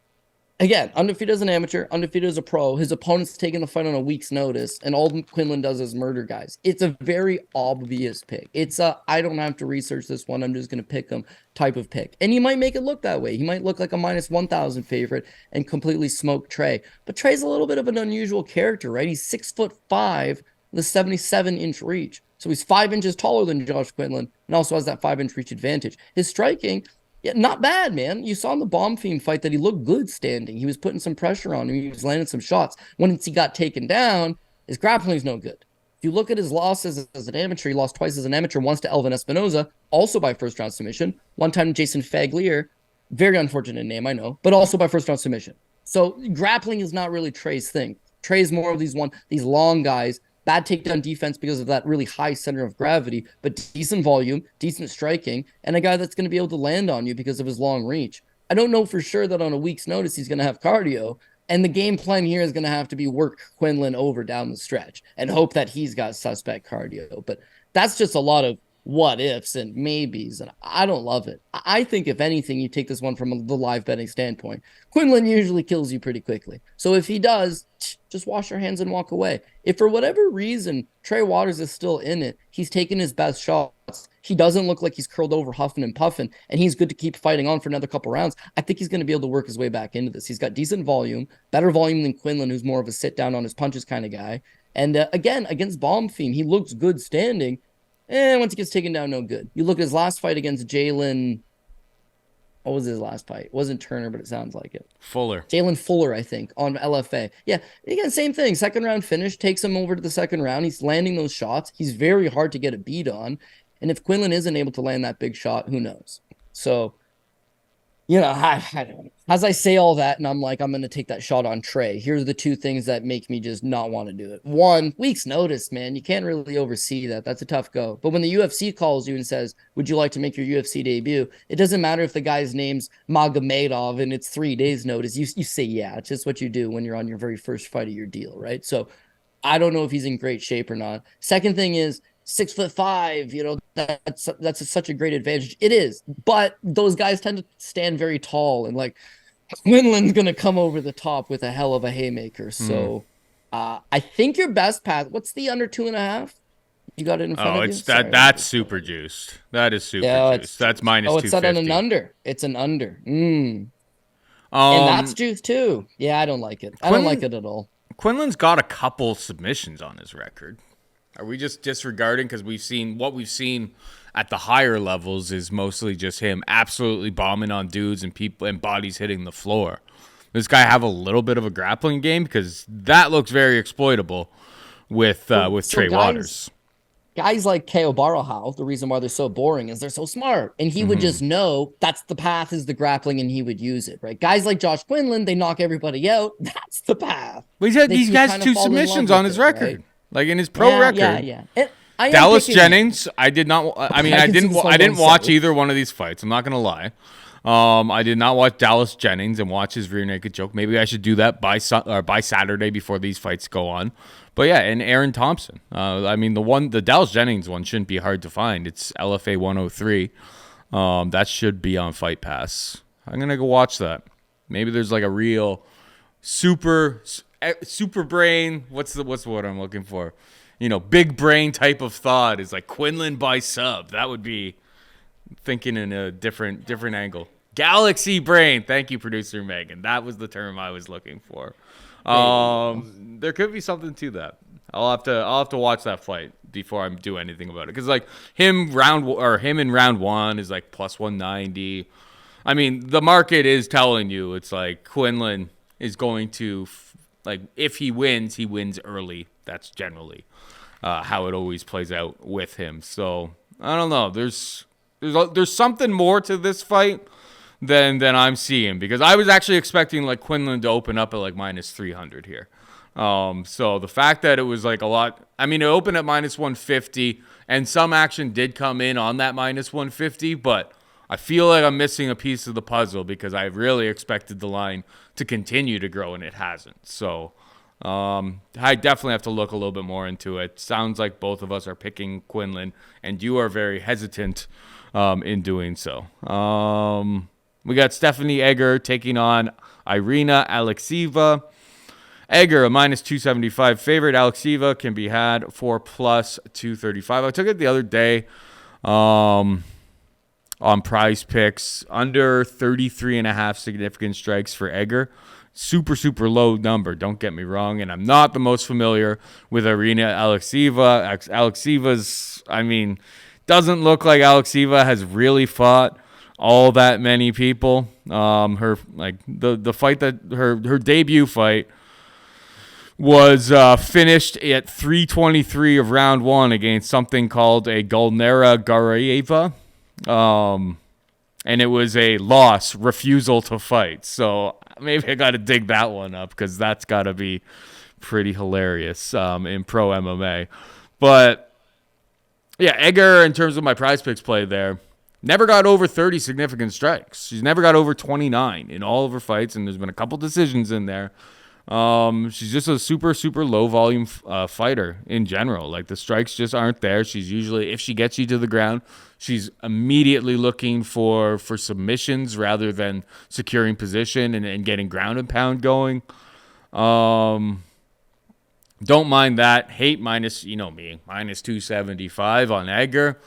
again, undefeated as an amateur, undefeated as a pro. His opponent's taking the fight on a week's notice, and all Quinlan does is murder guys. It's a very obvious pick. It's a I don't have to research this one. I'm just going to pick him type of pick. And he might make it look that way. He might look like a minus 1,000 favorite and completely smoke Trey. But Trey's a little bit of an unusual character, right? He's 6'5" with a 77-inch reach. So he's 5 inches taller than Josh Quinlan and also has that 5-inch reach advantage. His striking, yeah, not bad, man. You saw in the Bomb Fiend fight that he looked good standing. He was putting some pressure on him. He was landing some shots. Once he got taken down, his grappling is no good. If you look at his losses as an amateur, he lost twice as an amateur, once to Elvin Espinoza, also by first-round submission, one time to Jason Faglier, very unfortunate name, I know, but also by first-round submission. So grappling is not really Trey's thing. Trey's more of these long guys, bad takedown defense because of that really high center of gravity, but decent volume, decent striking, and a guy that's going to be able to land on you because of his long reach. I don't know for sure that on a week's notice he's going to have cardio, and the game plan here is going to have to be work Quinlan over down the stretch and hope that he's got suspect cardio. But that's just a lot of what ifs and maybes, and I don't love it. I think if anything, you take this one from the live betting standpoint, Quinlan usually kills you pretty quickly. So if he does, just wash your hands and walk away. If for whatever reason Trey Waters is still in it, he's taking his best shots, he doesn't look like he's curled over huffing and puffing, and he's good to keep fighting on for another couple rounds, I think he's going to be able to work his way back into this. He's got decent volume, better volume than Quinlan, who's more of a sit down on his punches kind of guy. And again, against Bomb Fiend, he looks good standing. Once he gets taken down, no good. You look at his last fight against Jalen. What was his last fight? It wasn't Turner, but it sounds like it. Fuller. Jalen Fuller, I think, on LFA. Yeah, again, same thing. Second round finish, takes him over to the second round. He's landing those shots. He's very hard to get a beat on. And if Quinlan isn't able to land that big shot, who knows? So, I don't know. As I say all that, and I'm like, I'm going to take that shot on Trey. Here's the two things that make me just not want to do it. One, week's notice, man. You can't really oversee that. That's a tough go. But when the UFC calls you and says, would you like to make your UFC debut? It doesn't matter if the guy's name's Magomedov and it's 3 days notice. You say, yeah, it's just what you do when you're on your very first fight of your deal, right? So I don't know if he's in great shape or not. Second thing is, 6'5", that's such a great advantage. It is, but those guys tend to stand very tall, and like Quinlan's gonna come over the top with a hell of a haymaker. So, I think your best path. What's the under 2.5? You got it in front of you. That's super juiced. That is super juiced. That's minus 250. Oh, it's set on an under. It's an under. And that's juiced too. Yeah, I don't like it. I don't like it at all. Quinlan's got a couple submissions on his record. Are we just disregarding because we've seen at the higher levels is mostly just him absolutely bombing on dudes and people and bodies hitting the floor? Does this guy have a little bit of a grappling game? Because that looks very exploitable with Trey Waters. Guys like Caio Borralho, the reason why they're so boring is they're so smart. And he would just know that's the path is the grappling and he would use it, right? Guys like Josh Quinlan, they knock everybody out. That's the path. Well, he's got 2 submissions on his record. Right? Like in his pro record. Yeah. Dallas Jennings, I did not. I mean, I didn't watch either one of these fights. I'm not gonna lie. I did not watch Dallas Jennings and watch his rear naked choke. Maybe I should do that by Saturday before these fights go on. But yeah, and Aaron Thompson. I mean, the Dallas Jennings one shouldn't be hard to find. It's LFA 103. That should be on Fight Pass. I'm gonna go watch that. Maybe there's like a real super brain. What's the word I'm looking for? Big brain type of thought is like Quinlan by sub. That would be thinking in a different angle. Galaxy brain. Thank you, producer Megan. That was the term I was looking for. There could be something to that. I'll have to watch that fight before I do anything about it. Because like him in round 1 is like plus 190. I mean, the market is telling you it's like Quinlan is going to if he wins early. That's generally how it always plays out with him. So I don't know. There's something more to this fight than I'm seeing, because I was actually expecting like Quinlan to open up at like minus 300 here. So the fact that it was like a lot. I mean, it opened at minus 150, and some action did come in on that minus 150, but I feel like I'm missing a piece of the puzzle because I really expected the line to continue to grow, and it hasn't. So I definitely have to look a little bit more into it. Sounds like both of us are picking Quinlan, and you are very hesitant in doing so. We got Stephanie Egger taking on Irina Alekseeva. Egger, a minus 275 favorite. Alekseeva can be had for plus 235. I took it the other day on PrizePicks. Under 33.5 significant strikes for Egger. Super, super low number, don't get me wrong. And I'm not the most familiar with Irina Alekseeva. Alekseeva's, doesn't look like Alekseeva has really fought all that many people. Her the fight that her debut fight was finished at 3:23 of round 1 against something called a Golnera Garaeva. And it was a loss, refusal to fight. So maybe I got to dig that one up because that's got to be pretty hilarious in pro MMA. But yeah, Egger, in terms of my PrizePicks play there, never got over 30 significant strikes. She's never got over 29 in all of her fights, and there's been a couple decisions in there. She's just a super, super low volume fighter in general. Like, the strikes just aren't there. She's usually, if she gets you to the ground, she's immediately looking for submissions rather than securing position and getting ground and pound going. Don't mind that. Hate minus, minus 275 on Egger.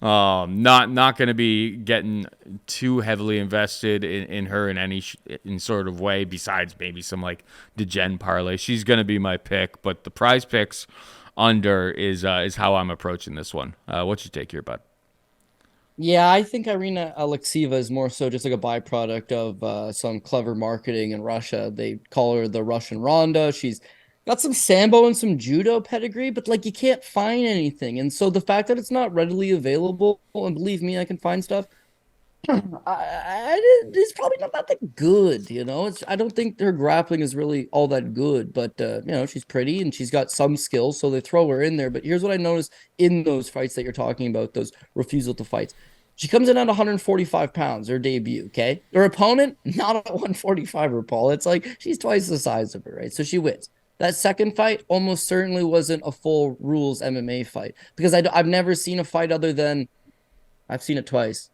Not going to be getting too heavily invested in her in any sort of way besides maybe some like degen parlay. She's going to be my pick, but the PrizePicks under is how I'm approaching this one. What's your take here, bud? Yeah, I think Irina Alekseeva is more so just like a byproduct of some clever marketing in Russia. They call her the Russian Ronda. She's got some sambo and some judo pedigree, but like you can't find anything. And so the fact that it's not readily available, and believe me, I can find stuff. It's probably not that good, I don't think her grappling is really all that good, but she's pretty and she's got some skills, so they throw her in there. But here's what I noticed in those fights that you're talking about, those refusal to fights. She comes in at 145 pounds, her debut, okay? Her opponent, not at 145, her Paul. It's like she's twice the size of her, right? So she wins. That second fight almost certainly wasn't a full rules MMA fight because I've never seen a fight other than I've seen it twice.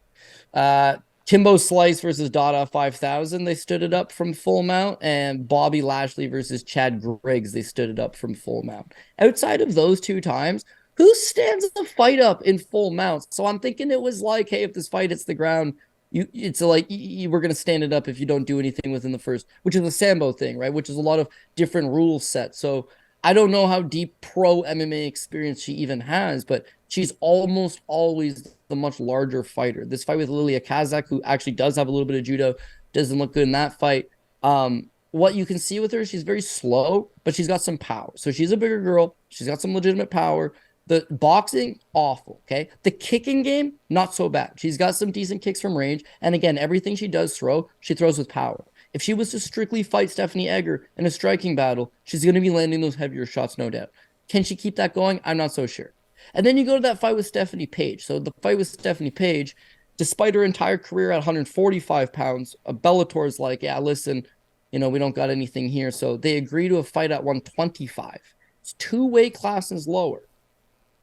Kimbo Slice versus Dada 5000, they stood it up from full mount, and Bobby Lashley versus Chad Griggs, they stood it up from full mount. Outside of those two times, who stands the fight up in full mount? So I'm thinking it was like, hey, if this fight hits the ground, we're going to stand it up if you don't do anything within the first, which is the Sambo thing, right? Which is a lot of different rule sets. So I don't know how deep pro MMA experience she even has, but she's almost always the much larger fighter. This fight with Lilia Kazak, who actually does have a little bit of judo, doesn't look good in that fight. What you can see with her, she's very slow, but she's got some power. So she's a bigger girl. She's got some legitimate power. The boxing, awful, okay? The kicking game, not so bad. She's got some decent kicks from range. And again, everything she does throw, she throws with power. If she was to strictly fight Stephanie Egger in a striking battle, she's going to be landing those heavier shots, no doubt. Can she keep that going? I'm not so sure. And then you go to that fight with Stephanie Page. So the fight with Stephanie Page, despite her entire career at 145 pounds, Bellator is like, yeah, listen, we don't got anything here. So they agree to a fight at 125. It's 2 weight classes lower.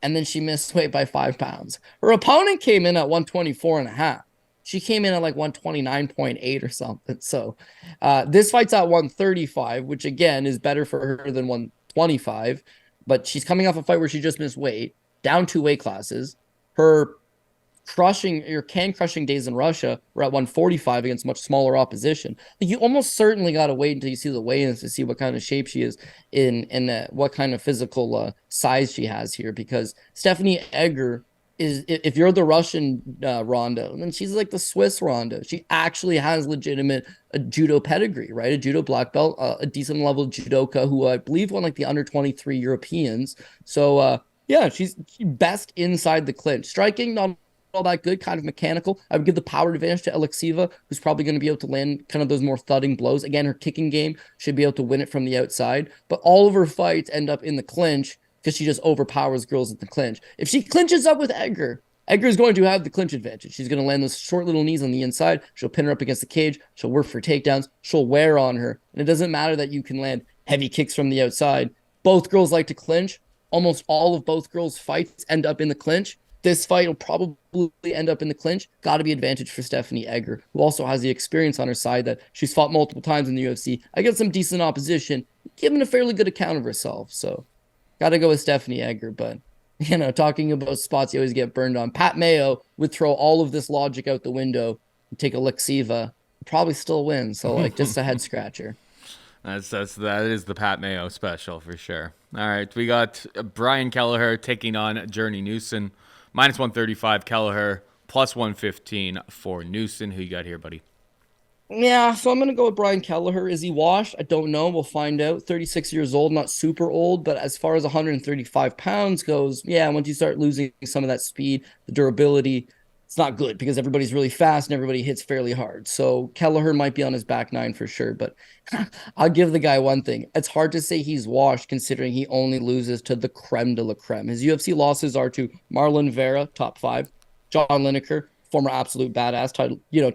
And then she missed weight by 5 pounds. Her opponent came in at 124.5. She came in at like 129.8 or something. So this fight's at 135, which again is better for her than 125. But she's coming off a fight where she just missed weight, down 2 weight classes. Her crushing days in Russia were at 145 against much smaller opposition. You almost certainly got to wait until you see the weigh-ins to see what kind of shape she is in what kind of physical size she has here, because Stephanie Egger is, if you're the Russian Ronda, then she's like the Swiss Ronda. She actually has legitimate judo pedigree, right? A judo black belt, a decent level judoka who I believe won like the under 23 Europeans. So yeah, she's best inside the clinch. Striking, not all that good, kind of mechanical. I would give the power advantage to Alekseeva, who's probably going to be able to land kind of those more thudding blows. Again, her kicking game should be able to win it from the outside, but all of her fights end up in the clinch because she just overpowers girls at the clinch. If she clinches up with Egger is going to have the clinch advantage. She's going to land those short little knees on the inside. She'll pin her up against the cage. She'll work for takedowns. She'll wear on her. And it doesn't matter that you can land heavy kicks from the outside. Both girls like to clinch. Almost all of both girls' fights end up in the clinch. This fight will probably end up in the clinch. Got to be advantage for Stephanie Egger, who also has the experience on her side that she's fought multiple times in the UFC against some decent opposition, given a fairly good account of herself. So got to go with Stephanie Egger. But, talking about spots you always get burned on, Pat Mayo would throw all of this logic out the window and take Alekseeva, probably still win. So, just a head scratcher. That is the Pat Mayo special for sure. All right, we got Brian Kelleher taking on Journey Newson. Minus 135 Kelleher, plus 115 for Newson. Who you got here, buddy? Yeah, so I'm going to go with Brian Kelleher. Is he washed? I don't know. We'll find out. 36 years old, not super old, but as far as 135 pounds goes, yeah, once you start losing some of that speed, the durability, it's not good because everybody's really fast and everybody hits fairly hard. So Kelleher might be on his back nine for sure, but I'll give the guy one thing. It's hard to say he's washed considering he only loses to the creme de la creme. His UFC losses are to Marlon Vera, top 5, John Lineker, former absolute badass,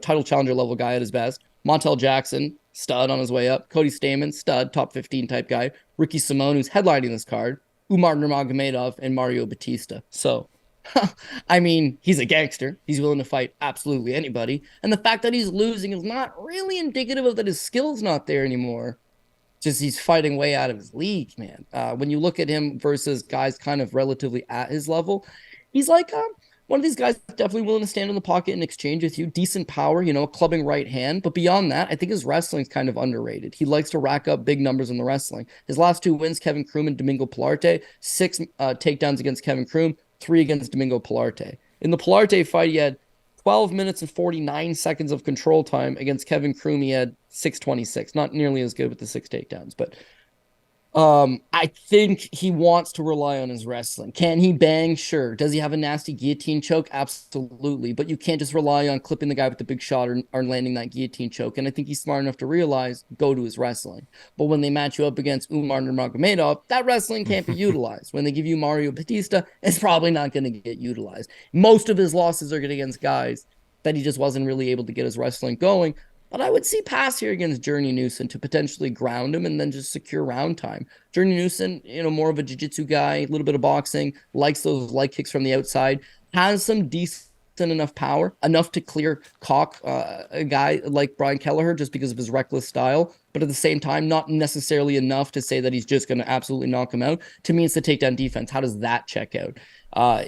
title challenger level guy at his best, Montel Jackson, stud on his way up, Cody Stamann, stud, top 15 type guy, Ricky Simone, who's headlining this card, Umar Nurmagomedov, and Mario Batista. So I mean, he's a gangster. He's willing to fight absolutely anybody. And the fact that he's losing is not really indicative of that his skill's not there anymore. Just he's fighting way out of his league, man. When you look at him versus guys kind of relatively at his level, he's like one of these guys definitely willing to stand in the pocket and exchange with you. Decent power, clubbing right hand. But beyond that, I think his wrestling's kind of underrated. He likes to rack up big numbers in the wrestling. His last 2 wins, Kevin Croom and Domingo Pilarte, 6 takedowns against Kevin Croom, 3 against Domingo Pilarte. In the Pilarte fight, he had 12 minutes and 49 seconds of control time. Against Kevin Croom, he had 6:26. Not nearly as good with the 6 takedowns, but I think he wants to rely on his wrestling. Can he bang? Sure. Does he have a nasty guillotine choke? Absolutely. But you can't just rely on clipping the guy with the big shot or landing that guillotine choke. And I think he's smart enough to realize, go to his wrestling. But when they match you up against Umar Nurmagomedov, that wrestling can't be utilized. When they give you Mario Batista, it's probably not going to get utilized. Most of his losses are against guys that he just wasn't really able to get his wrestling going. But I would see pass here against Journey Newson to potentially ground him and then just secure round time. Journey Newson, more of a jiu-jitsu guy, a little bit of boxing, likes those leg kicks from the outside, has some decent enough power, enough to clear cock a guy like Brian Kelleher just because of his reckless style. But at the same time, not necessarily enough to say that he's just going to absolutely knock him out. To me, it's the takedown defense. How does that check out?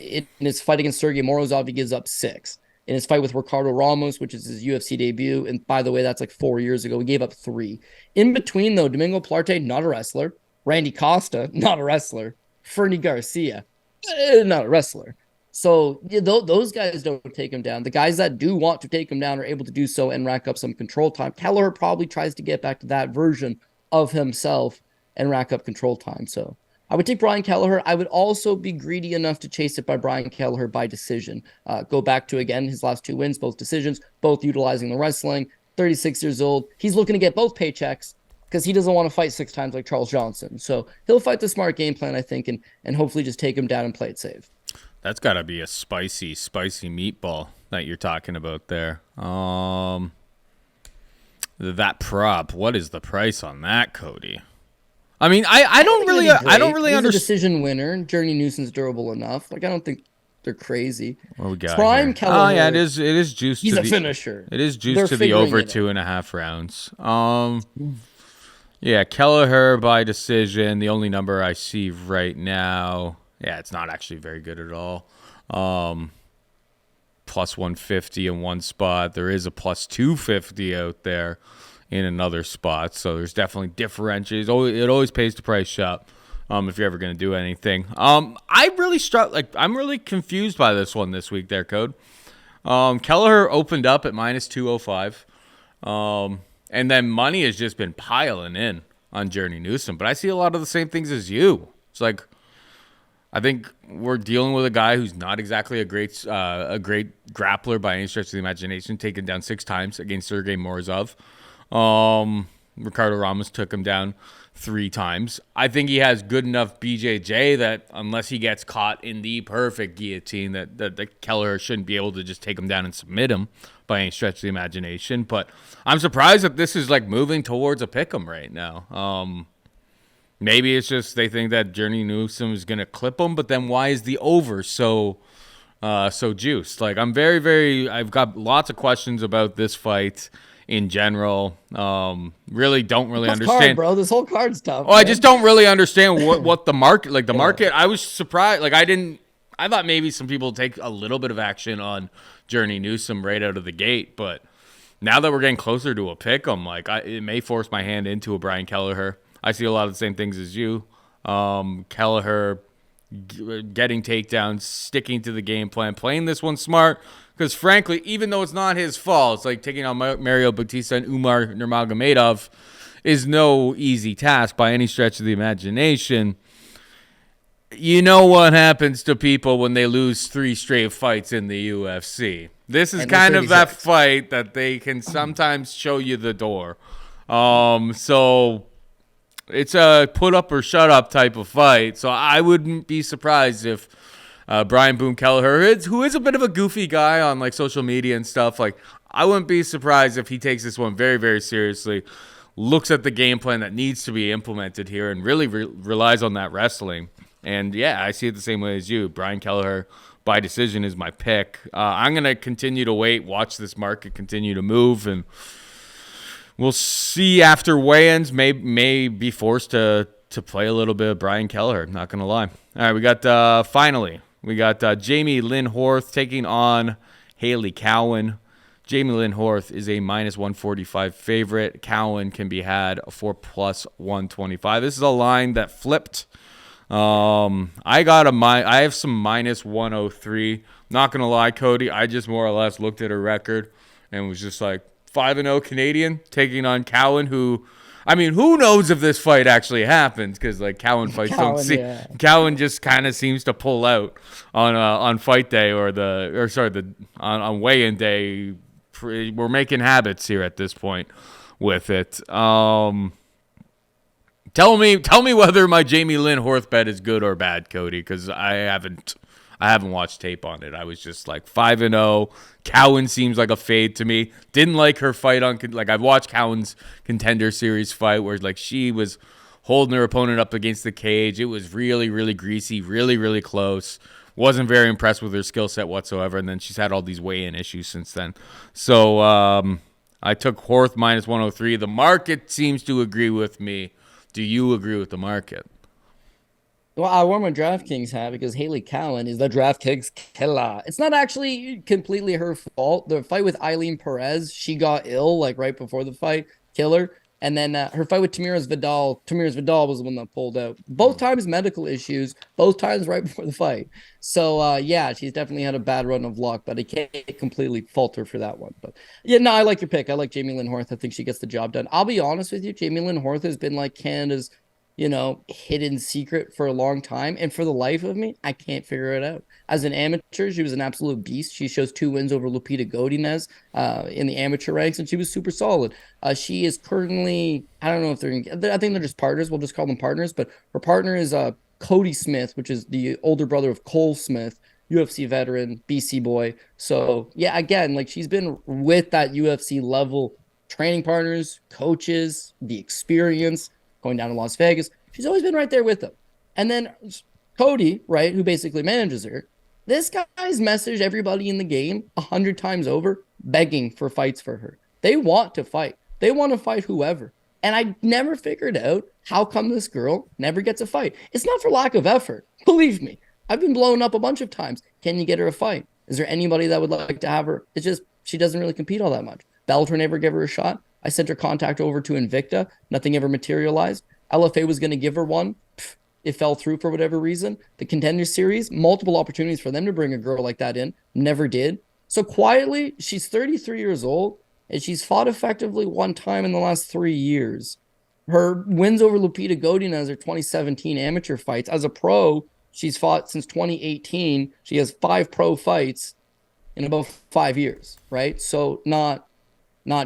In his fight against Sergey Morozov, he gives up 6. In his fight with Ricardo Ramos, which is his UFC debut, and by the way, that's like 4 years ago, he gave up 3. In between, though, Domingo Pilarte, not a wrestler. Randy Costa, not a wrestler. Fernie Garcia, not a wrestler. So those guys don't take him down. The guys that do want to take him down are able to do so and rack up some control time. Kelleher probably tries to get back to that version of himself and rack up control time. So I would take Brian Kelleher. I would also be greedy enough to chase it by Brian Kelleher by decision. Go back to, again, his last 2 wins, both decisions, both utilizing the wrestling. 36 years old. He's looking to get both paychecks because he doesn't want to fight 6 times like Charles Johnson. So he'll fight the smart game plan, I think, and hopefully just take him down and play it safe. That's got to be a spicy meatball that you're talking about there. That prop, what is the price on that, Cody? I mean, I don't really understand. He's a decision winner. Journey Newson's durable enough. I don't think they're crazy. What we got Prime Kelleher. Oh yeah, it is juiced. He's a finisher. It is juiced to the over 2.5 rounds. Yeah, Kelleher by decision. The only number I see right now. Yeah, it's not actually very good at all. Plus 150 in one spot. There is a plus 250 out there in another spot. So there's definitely differentials. It always pays to price shop if you're ever going to do anything. I'm really confused by this one this week there, Code. Kelleher opened up at minus 205. And then money has just been piling in on Journey Newson. But I see a lot of the same things as you. It's like, I think we're dealing with a guy who's not exactly a great grappler by any stretch of the imagination, taken down 6 times against Sergey Morozov. Ricardo Ramos took him down 3 times. I think he has good enough BJJ that unless he gets caught in the perfect guillotine, that Kelleher shouldn't be able to just take him down and submit him by any stretch of the imagination. But I'm surprised that this is like moving towards a pick'em right now. Maybe it's just they think that Journey Newson is going to clip him, but then why is the over so so juiced. Like, I'm I've got lots of questions about this fight in general. Really don't really understand. Card, bro. This whole card's tough. Oh, I just don't really understand what the market, like the market. Yeah. I was surprised. Like, I thought maybe some people take a little bit of action on Journey Newsom right out of the gate, but now that we're getting closer to a pick, I'm like, it may force my hand into a Brian Kelleher. I see a lot of the same things as you. Kelleher getting takedowns, sticking to the game plan, playing this one smart. Because frankly, even though it's not his fault, it's like taking on Mario Bautista and Umar Nurmagomedov is no easy task by any stretch of the imagination. You know what happens to people when they lose 3 straight fights in the UFC. This is kind of that fight that they can sometimes show you the door. So it's a put up or shut up type of fight. So I wouldn't be surprised if Brian Boom Kelleher, who is a bit of a goofy guy on like social media and stuff, like I wouldn't be surprised if he takes this one very, very seriously, looks at the game plan that needs to be implemented here, and really relies on that wrestling. And yeah, I see it the same way as you. Brian Kelleher by decision is my pick. I'm going to continue to watch this market continue to move, and we'll see after weigh-ins. May be forced to play a little bit of Brian Kelleher, not going to lie. All right, we got finally, we got Jamey-Lynn Horth taking on Hailey Cowan. Jamey-Lynn Horth is a -145 favorite. Cowan can be had for +125. This is a line that flipped. I have some -103. Not gonna lie, Cody, I just more or less looked at her record and was just like 5-0 Canadian taking on Cowan, who, I mean, who knows if this fight actually happens, because like Cowan fights Cowan just kind of seems to pull out on fight day on weigh-in day. We're making habits here at this point with it. Tell me whether my Jamey-Lynn Horth bet is good or bad, Cody, because I haven't watched tape on it. I was just like 5-0. Cowan seems like a fade to me. Didn't like her fight I've watched Cowan's Contender Series fight where like she was holding her opponent up against the cage. It was really, really greasy, really, really close. Wasn't very impressed with her skill set whatsoever, and then she's had all these weigh-in issues since then. So I took Horth -103. The market seems to agree with me. Do you agree with the market? Well, I wore my DraftKings hat because Hailey Cowan is the DraftKings killer. It's not actually completely her fault. The fight with Eileen Perez, she got ill like right before the fight, killer. And then her fight with Tamires Vidal was the one that pulled out. Both times medical issues, both times right before the fight. So, yeah, she's definitely had a bad run of luck, but I can't completely fault her for that one. But, yeah, no, I like your pick. I like Jamey-Lynn Horth. I think she gets the job done. I'll be honest with you. Jamey-Lynn Horth has been like Canada's, hidden secret for a long time. And for the life of me, I can't figure it out. As an amateur, she was an absolute beast. She shows 2 wins over Lupita Godinez in the amateur ranks, and she was super solid. She is currently, I don't know if I think they're just partners. We'll just call them partners. But her partner is Cody Smith, which is the older brother of Cole Smith, UFC veteran, BC boy. So, yeah, again, like she's been with that UFC level training partners, coaches, the experience, going down to Las Vegas. She's always been right there with them. And then Cody, right, who basically manages her, this guy's messaged everybody in the game 100 times over, begging for fights for her. They want to fight. They want to fight whoever. And I never figured out how come this girl never gets a fight. It's not for lack of effort. Believe me. I've been blown up a bunch of times. Can you get her a fight? Is there anybody that would like to have her? It's just she doesn't really compete all that much. Bellator never gave her a shot. I sent her contact over to Invicta. Nothing ever materialized. LFA was going to give her one. It fell through for whatever reason. The Contender Series, multiple opportunities for them to bring a girl like that in. Never did. So quietly, she's 33 years old, and she's fought effectively one time in the last 3 years. Her wins over Lupita Godinez are 2017 amateur fights. As a pro, she's fought since 2018. She has 5 pro fights in about 5 years, right? So not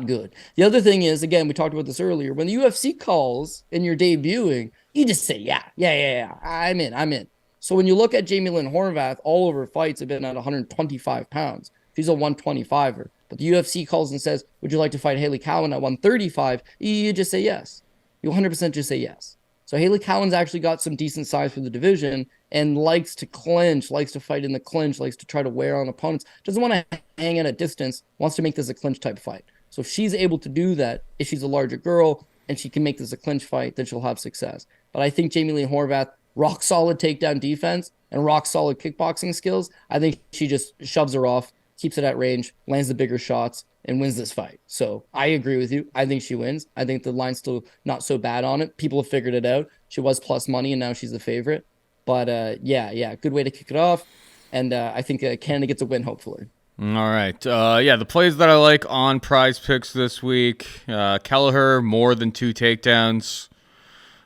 good. The other thing is, again, we talked about this earlier, when the UFC calls and you're debuting, you just say, yeah, I'm in. So when you look at Jamey-Lynn Horvath, all of her fights have been at 125 pounds. She's a 125er. But the UFC calls and says, would you like to fight Hailey Cowan at 135? You just say yes. You 100% just say yes. So Hailey Cowan's actually got some decent size for the division and likes to clinch, likes to fight in the clinch, likes to try to wear on opponents, doesn't want to hang at a distance, wants to make this a clinch type fight. So if she's able to do that, if she's a larger girl and she can make this a clinch fight, then she'll have success. But I think Jamey-Lynn Horvath, rock solid takedown defense and rock solid kickboxing skills. I think she just shoves her off, keeps it at range, lands the bigger shots, and wins this fight. So I agree with you. I think she wins. I think the line's still not so bad on it. People have figured it out. She was plus money, and now she's the favorite. But yeah, good way to kick it off. And I think Canada gets a win, hopefully. All right. The plays that I like on PrizePicks this week, Kelleher, more than 2 takedowns.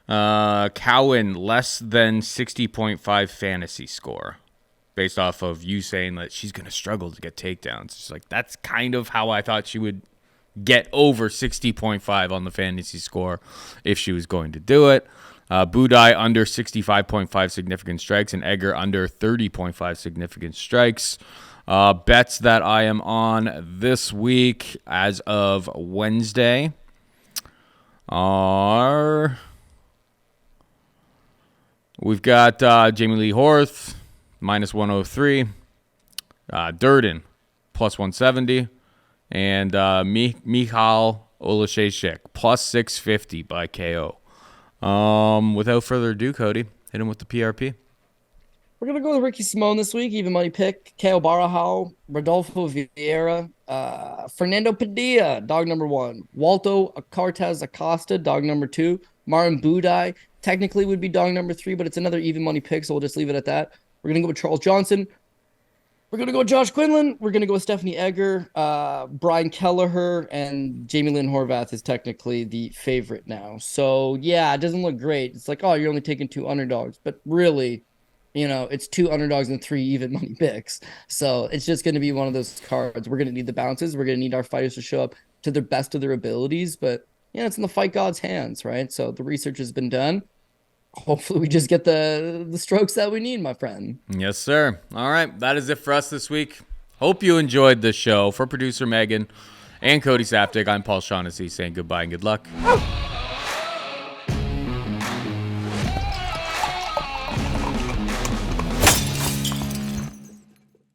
Cowan, less than 60.5 fantasy score. Based off of you saying that she's going to struggle to get takedowns. It's like, that's kind of how I thought she would get over 60.5 on the fantasy score if she was going to do it. Buday under 65.5 significant strikes and Egger under 30.5 significant strikes. Bets that I am on this week as of Wednesday are... We've got Jamey-Lynn Horth, minus 103. Durden, plus 170. And Michał Oleksiejczuk, plus 650 by KO. Without further ado, Cody, hit him with the PRP. We're going to go with Ricky Simone this week. Even money pick. Caio Borralho, Rodolfo Viera, Fernando Padilla, dog number 1. Waldo Cortes-Acosta, dog number 2. Martin Buday technically would be dog number 3, but it's another even money pick, so we'll just leave it at that. We're going to go with Charles Johnson. We're going to go with Josh Quinlan. We're going to go with Stephanie Egger, Brian Kelleher, and Jamey-Lynn Horvath is technically the favorite now. So, yeah, it doesn't look great. It's like, oh, you're only taking 2 underdogs. But really, it's 2 underdogs and 3 even money picks. So it's just going to be one of those cards. We're going to need the bounces. We're going to need our fighters to show up to their best of their abilities. But, it's in the fight god's hands, right? So the research has been done. Hopefully we just get the strokes that we need, my friend. Yes, sir. All right. That is it for us this week. Hope you enjoyed the show. For producer Megan and Cody Saftic, I'm Paul Shaughnessy saying goodbye and good luck.